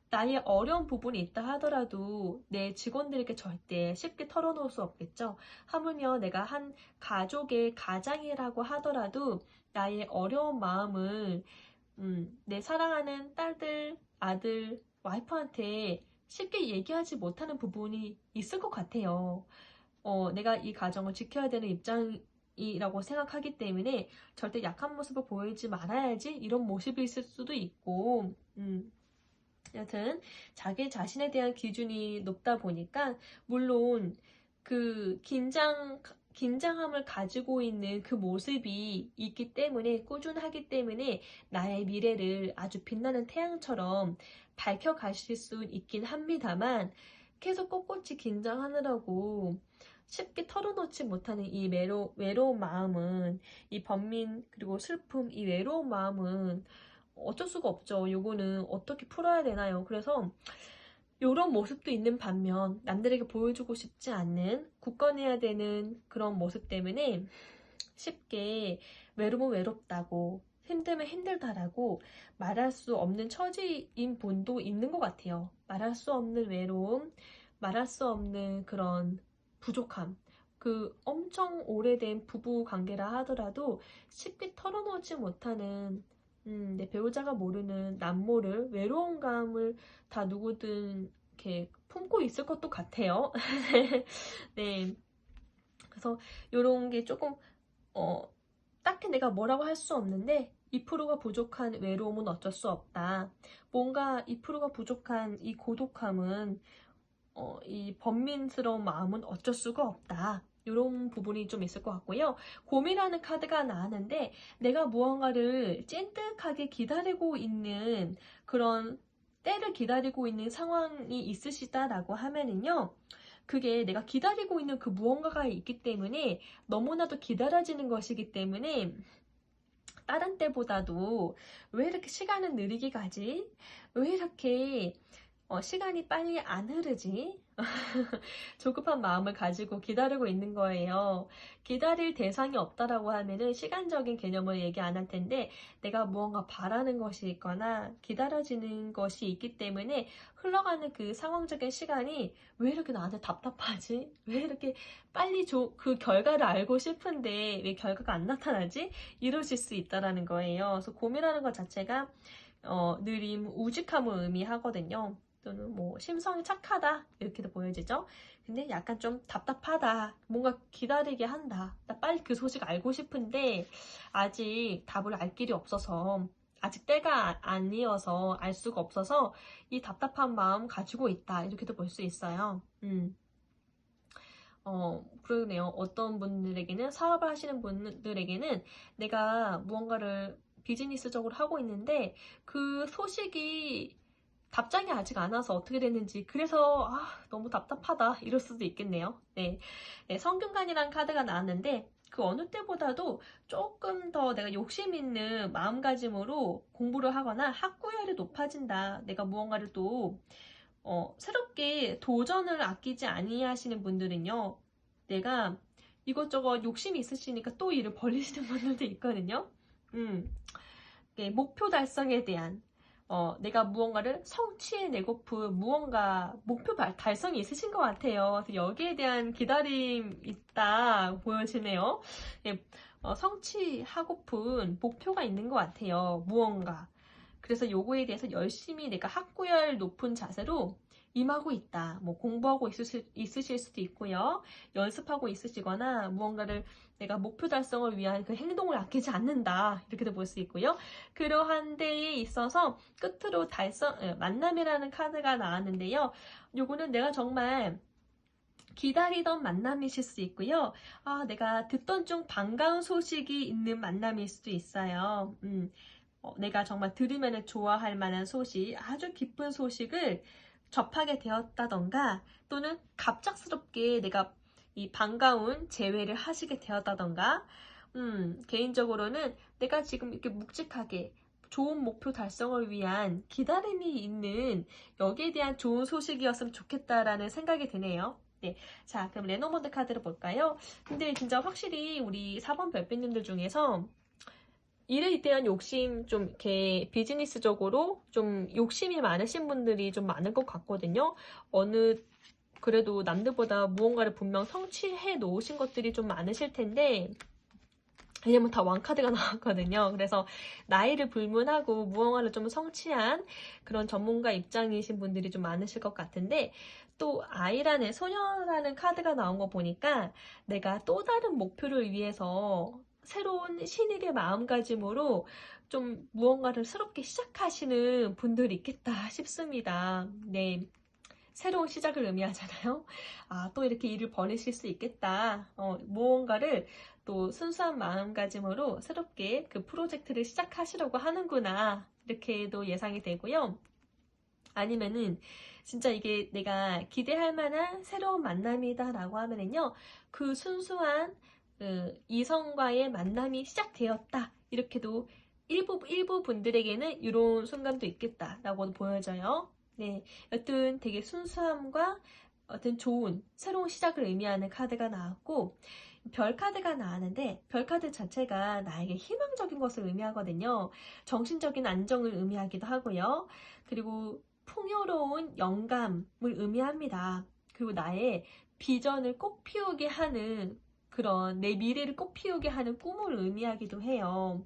나의 어려운 부분이 있다 하더라도 내 직원들에게 절대 쉽게 털어놓을 수 없겠죠. 하물며 내가 한 가족의 가장이라고 하더라도 나의 어려운 마음을 내 사랑하는 딸들, 아들, 와이프한테 쉽게 얘기하지 못하는 부분이 있을 것 같아요. 내가 이 가정을 지켜야 되는 입장이라고 생각하기 때문에 절대 약한 모습을 보이지 말아야지, 이런 모습이 있을 수도 있고, 여튼 자기 자신에 대한 기준이 높다 보니까, 물론 그 긴장함을 가지고 있는 그 모습이 있기 때문에, 꾸준하기 때문에 나의 미래를 아주 빛나는 태양처럼 밝혀가실 수 있긴 합니다만, 계속 꼿꼿이 긴장하느라고 쉽게 털어놓지 못하는 이 외로운 마음은, 이 번민 그리고 슬픔, 이 외로운 마음은 어쩔 수가 없죠. 요거는 어떻게 풀어야 되나요? 그래서 이런 모습도 있는 반면, 남들에게 보여주고 싶지 않는, 굳건해야 되는 그런 모습 때문에 쉽게 외로우면 외롭다고, 힘들면 힘들다라고 말할 수 없는 처지인 분도 있는 것 같아요. 말할 수 없는 외로움, 말할 수 없는 그런 부족함, 그 엄청 오래된 부부 관계라 하더라도 쉽게 털어놓지 못하는, 내 배우자가 모르는 남모를, 외로움감을 다 누구든 이렇게 품고 있을 것도 같아요. 네. 그래서 이런 게 조금, 딱히 내가 뭐라고 할 수 없는데, 2%가 부족한 외로움은 어쩔 수 없다. 뭔가 2%가 부족한 이 고독함은, 이 번민스러운 마음은 어쩔 수가 없다. 이런 부분이 좀 있을 것 같고요. 곰이라는 카드가 나왔는데, 내가 무언가를 찐득하게 기다리고 있는 그런 때를 기다리고 있는 상황이 있으시다라고 하면은요, 그게 내가 기다리고 있는 그 무언가가 있기 때문에, 너무나도 기다려지는 것이기 때문에, 다른 때보다도 왜 이렇게 시간은 느리게 가지? 왜 이렇게 시간이 빨리 안 흐르지? 조급한 마음을 가지고 기다리고 있는 거예요. 기다릴 대상이 없다라고 하면은 시간적인 개념을 얘기 안 할 텐데 내가 무언가 바라는 것이 있거나 기다려지는 것이 있기 때문에 흘러가는 그 상황적인 시간이 왜 이렇게 나한테 답답하지? 왜 이렇게 빨리 그 결과를 알고 싶은데 왜 결과가 안 나타나지? 이러실 수 있다라는 거예요. 그래서 고민하는 것 자체가 느림, 우직함을 의미하거든요. 또는 뭐 심성이 착하다 이렇게도 보여지죠. 근데 약간 좀 답답하다, 뭔가 기다리게 한다, 나 빨리 그 소식 알고 싶은데 아직 답을 알 길이 없어서, 아직 때가 아니어서 알 수가 없어서 이 답답한 마음 가지고 있다, 이렇게도 볼 수 있어요. 그러네요. 어떤 분들에게는, 사업을 하시는 분들에게는 내가 무언가를 비즈니스적으로 하고 있는데 그 소식이 답장이 아직 안 와서 어떻게 됐는지, 그래서 너무 답답하다, 이럴 수도 있겠네요. 네. 네, 성균관이라는 카드가 나왔는데 그 어느 때보다도 조금 더 내가 욕심 있는 마음가짐으로 공부를 하거나 학구열이 높아진다. 내가 무언가를 또 새롭게 도전을 아끼지 아니하시는 분들은요, 내가 이것저것 욕심이 있으시니까 또 일을 벌리시는 분들도 있거든요. 네, 목표 달성에 대한 내가 무언가를 성취해내고픈 무언가 목표 달성이 있으신 것 같아요. 그래서 여기에 대한 기다림 있다 보여지네요. 네, 성취하고픈 목표가 있는 것 같아요. 무언가. 그래서 요거에 대해서 열심히 내가 학구열 높은 자세로 임하고 있다. 뭐 공부하고 있으실 수도 있고요. 연습하고 있으시거나 무언가를 내가 목표 달성을 위한 그 행동을 아끼지 않는다, 이렇게도 볼 수 있고요. 그러한 데에 있어서 끝으로 만남이라는 카드가 나왔는데요. 요거는 내가 정말 기다리던 만남이실 수 있고요. 내가 듣던 중 반가운 소식이 있는 만남일 수도 있어요. 내가 정말 들으면 좋아할 만한 소식, 아주 기쁜 소식을 접하게 되었다던가, 또는 갑작스럽게 내가 이 반가운 재회를 하시게 되었다던가, 개인적으로는 내가 지금 이렇게 묵직하게 좋은 목표 달성을 위한 기다림이 있는, 여기에 대한 좋은 소식이었으면 좋겠다라는 생각이 드네요. 네. 자, 그럼 레노먼드 카드를 볼까요? 근데 진짜 확실히 우리 4번 별빛님들 중에서 일에 대한 욕심, 좀 이렇게 비즈니스적으로 좀 욕심이 많으신 분들이 좀 많을 것 같거든요. 그래도 남들보다 무언가를 분명 성취해 놓으신 것들이 좀 많으실 텐데, 왜냐면 다 왕카드가 나왔거든요. 그래서 나이를 불문하고 무언가를 좀 성취한 그런 전문가 입장이신 분들이 좀 많으실 것 같은데, 또 소녀라는 카드가 나온 거 보니까 내가 또 다른 목표를 위해서 새로운 신일의 마음가짐으로 좀 무언가를 새롭게 시작하시는 분들이 있겠다 싶습니다. 네. 새로운 시작을 의미하잖아요. 또 이렇게 일을 벌이실 수 있겠다. 무언가를 또 순수한 마음가짐으로 새롭게 그 프로젝트를 시작하시려고 하는구나, 이렇게도 예상이 되고요. 아니면은 진짜 이게 내가 기대할 만한 새로운 만남이다라고 하면은요, 그 순수한 이성과의 만남이 시작되었다, 이렇게도 일부 분들에게는 이런 순간도 있겠다라고 보여져요. 네, 여튼 되게 순수함과 어떤 좋은 새로운 시작을 의미하는 카드가 나왔고, 별 카드가 나왔는데 별 카드 자체가 나에게 희망적인 것을 의미하거든요. 정신적인 안정을 의미하기도 하고요. 그리고 풍요로운 영감을 의미합니다. 그리고 나의 비전을 꼭 피우게 하는, 그런 내 미래를 꼭 피우게 하는 꿈을 의미하기도 해요.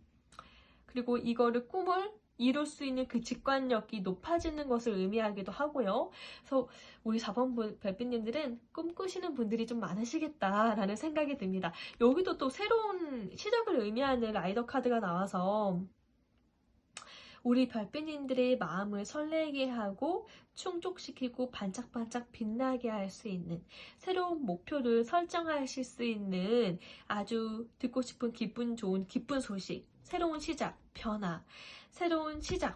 그리고 꿈을 이룰 수 있는 그 직관력이 높아지는 것을 의미하기도 하고요. 그래서 우리 4번 별빛님들은 꿈꾸시는 분들이 좀 많으시겠다라는 생각이 듭니다. 여기도 또 새로운 시작을 의미하는 라이더 카드가 나와서 우리 별빛님들의 마음을 설레게 하고 충족시키고 반짝반짝 빛나게 할 수 있는, 새로운 목표를 설정하실 수 있는 아주 듣고 싶은 기분 좋은 기쁜 소식, 새로운 시작,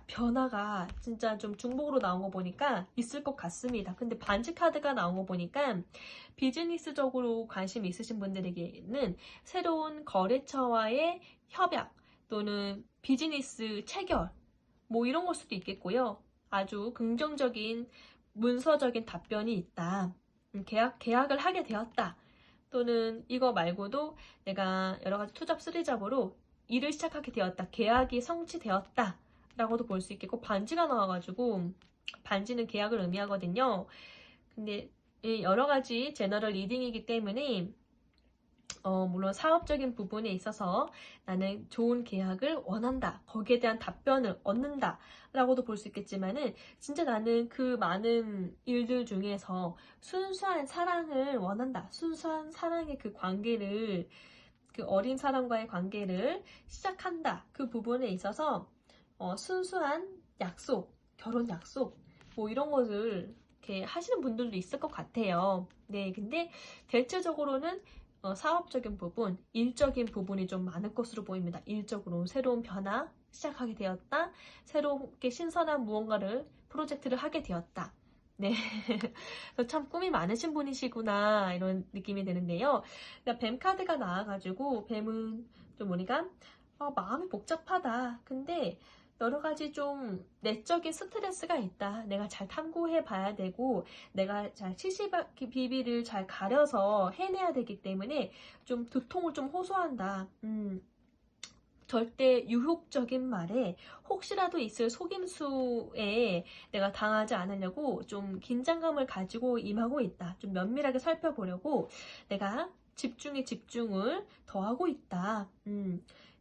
변화가 진짜 좀 중복으로 나온 거 보니까 있을 것 같습니다. 근데 반지 카드가 나온 거 보니까 비즈니스적으로 관심 있으신 분들에게는 새로운 거래처와의 협약 또는 비즈니스 체결, 뭐 이런 걸 수도 있겠고요. 아주 긍정적인 문서적인 답변이 있다. 계약을 하게 되었다. 또는 이거 말고도 내가 여러 가지 투잡 쓰리잡으로 일을 시작하게 되었다. 계약이 성취되었다. 라고도 볼 수 있겠고, 반지가 나와가지고, 반지는 계약을 의미하거든요. 근데 여러 가지 제너럴 리딩이기 때문에 물론 사업적인 부분에 있어서 나는 좋은 계약을 원한다. 거기에 대한 답변을 얻는다. 라고도 볼 수 있겠지만은 진짜 나는 그 많은 일들 중에서 순수한 사랑을 원한다. 순수한 사랑의 그 관계를, 그 어린 사람과의 관계를 시작한다. 그 부분에 있어서 순수한 약속, 결혼 약속, 뭐 이런 것을 이렇게 하시는 분들도 있을 것 같아요. 네, 근데 대체적으로는 사업적인 부분, 일적인 부분이 좀 많을 것으로 보입니다. 일적으로 새로운 변화 시작하게 되었다. 새롭게 신선한 무언가를, 프로젝트를 하게 되었다. 네. 참 꿈이 많으신 분이시구나, 이런 느낌이 드는데요. 그러니까 뱀 카드가 나와가지고, 뱀은 좀 우리가, 마음이 복잡하다. 근데 여러 가지 좀 내적인 스트레스가 있다. 내가 잘 탐구해 봐야 되고, 내가 잘 시시비비를 잘 가려서 해내야 되기 때문에 좀 두통을 좀 호소한다. 절대 유혹적인 말에 혹시라도 있을 속임수에 내가 당하지 않으려고 좀 긴장감을 가지고 임하고 있다. 좀 면밀하게 살펴보려고 내가 집중에 집중을 더하고 있다.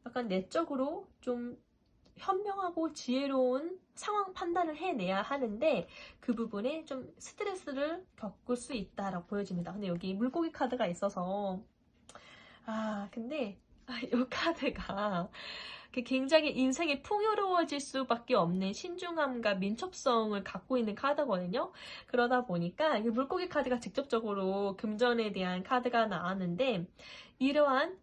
약간 내적으로 좀 현명하고 지혜로운 상황 판단을 해내야 하는데 그 부분에 좀 스트레스를 겪을 수 있다라고 보여집니다. 근데 여기 물고기 카드가 있어서 근데 이 카드가 굉장히 인생이 풍요로워질 수밖에 없는 신중함과 민첩성을 갖고 있는 카드거든요. 그러다 보니까 이 물고기 카드가 직접적으로 금전에 대한 카드가 나왔는데 이러한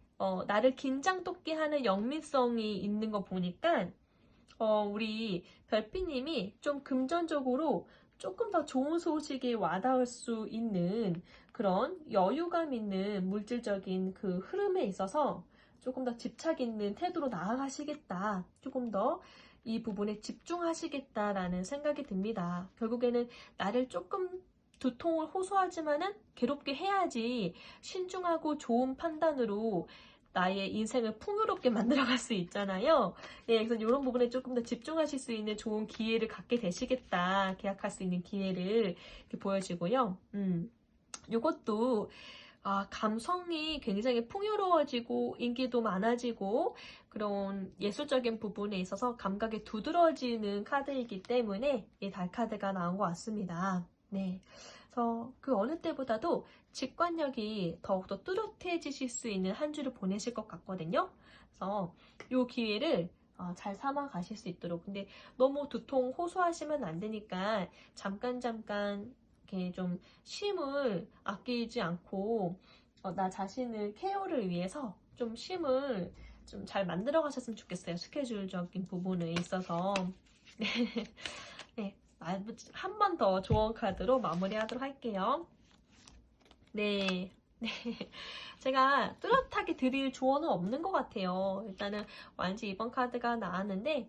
나를 긴장 돋게 하는 영민성이 있는 거 보니까 우리 별빛님이 좀 금전적으로 조금 더 좋은 소식이 와닿을 수 있는 그런 여유감 있는 물질적인 그 흐름에 있어서 조금 더 집착 있는 태도로 나아가시겠다. 조금 더 이 부분에 집중하시겠다라는 생각이 듭니다. 결국에는 나를 조금 두통을 호소하지만은 괴롭게 해야지 신중하고 좋은 판단으로 나의 인생을 풍요롭게 만들어갈 수 있잖아요. 네, 그래서 이런 부분에 조금 더 집중하실 수 있는 좋은 기회를 갖게 되시겠다. 계약할 수 있는 기회를 이렇게 보여지고요. 이것도 감성이 굉장히 풍요로워지고 인기도 많아지고 그런 예술적인 부분에 있어서 감각이 두드러지는 카드이기 때문에 이 달 카드가 나온 것 같습니다. 네, 그래서 그 어느 때보다도 직관력이 더욱더 뚜렷해지실 수 있는 한 주를 보내실 것 같거든요. 그래서 이 기회를 잘 삼아 가실 수 있도록. 근데 너무 두통 호소하시면 안 되니까 잠깐 이렇게 좀 쉼을 아끼지 않고 나 자신을 케어를 위해서 좀 쉼을 좀 잘 만들어 가셨으면 좋겠어요. 스케줄적인 부분에 있어서. 네. 네. 한 번 더 조언 카드로 마무리하도록 할게요. 네. 네. 제가 뚜렷하게 드릴 조언은 없는 것 같아요. 일단은 완지 2번 카드가 나왔는데,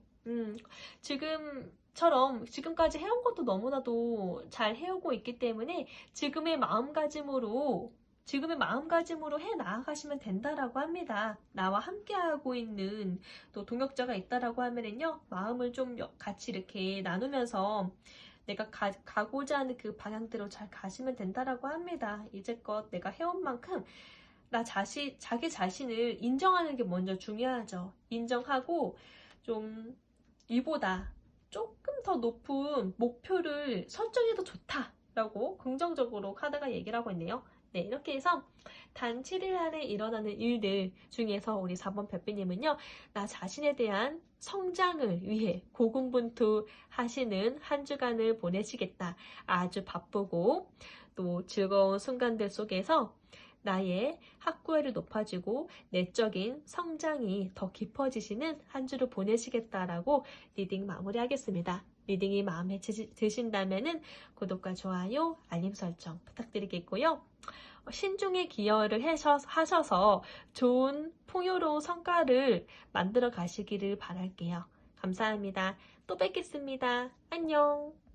지금까지 해온 것도 너무나도 잘 해오고 있기 때문에 지금의 마음가짐으로 해 나아가시면 된다라고 합니다. 나와 함께하고 있는 또 동역자가 있다라고 하면은요, 마음을 좀 같이 이렇게 나누면서 내가 가고자 하는 그 방향대로 잘 가시면 된다라고 합니다. 이제껏 내가 해온 만큼 자기 자신을 인정하는 게 먼저 중요하죠. 인정하고 좀 이보다 조금 더 높은 목표를 설정해도 좋다라고 긍정적으로 카드가 얘기를 하고 있네요. 네, 이렇게 해서 단 7일 안에 일어나는 일들 중에서 우리 4번 별빛님은요, 나 자신에 대한 성장을 위해 고군분투하시는 한 주간을 보내시겠다. 아주 바쁘고 또 즐거운 순간들 속에서 나의 학구애를 높아지고 내적인 성장이 더 깊어지시는 한 주를 보내시겠다라고 리딩 마무리하겠습니다. 리딩이 마음에 드신다면은 구독과 좋아요, 알림 설정 부탁드리겠고요. 신중에 기여를 하셔서 좋은 풍요로운 성과를 만들어 가시기를 바랄게요. 감사합니다. 또 뵙겠습니다. 안녕.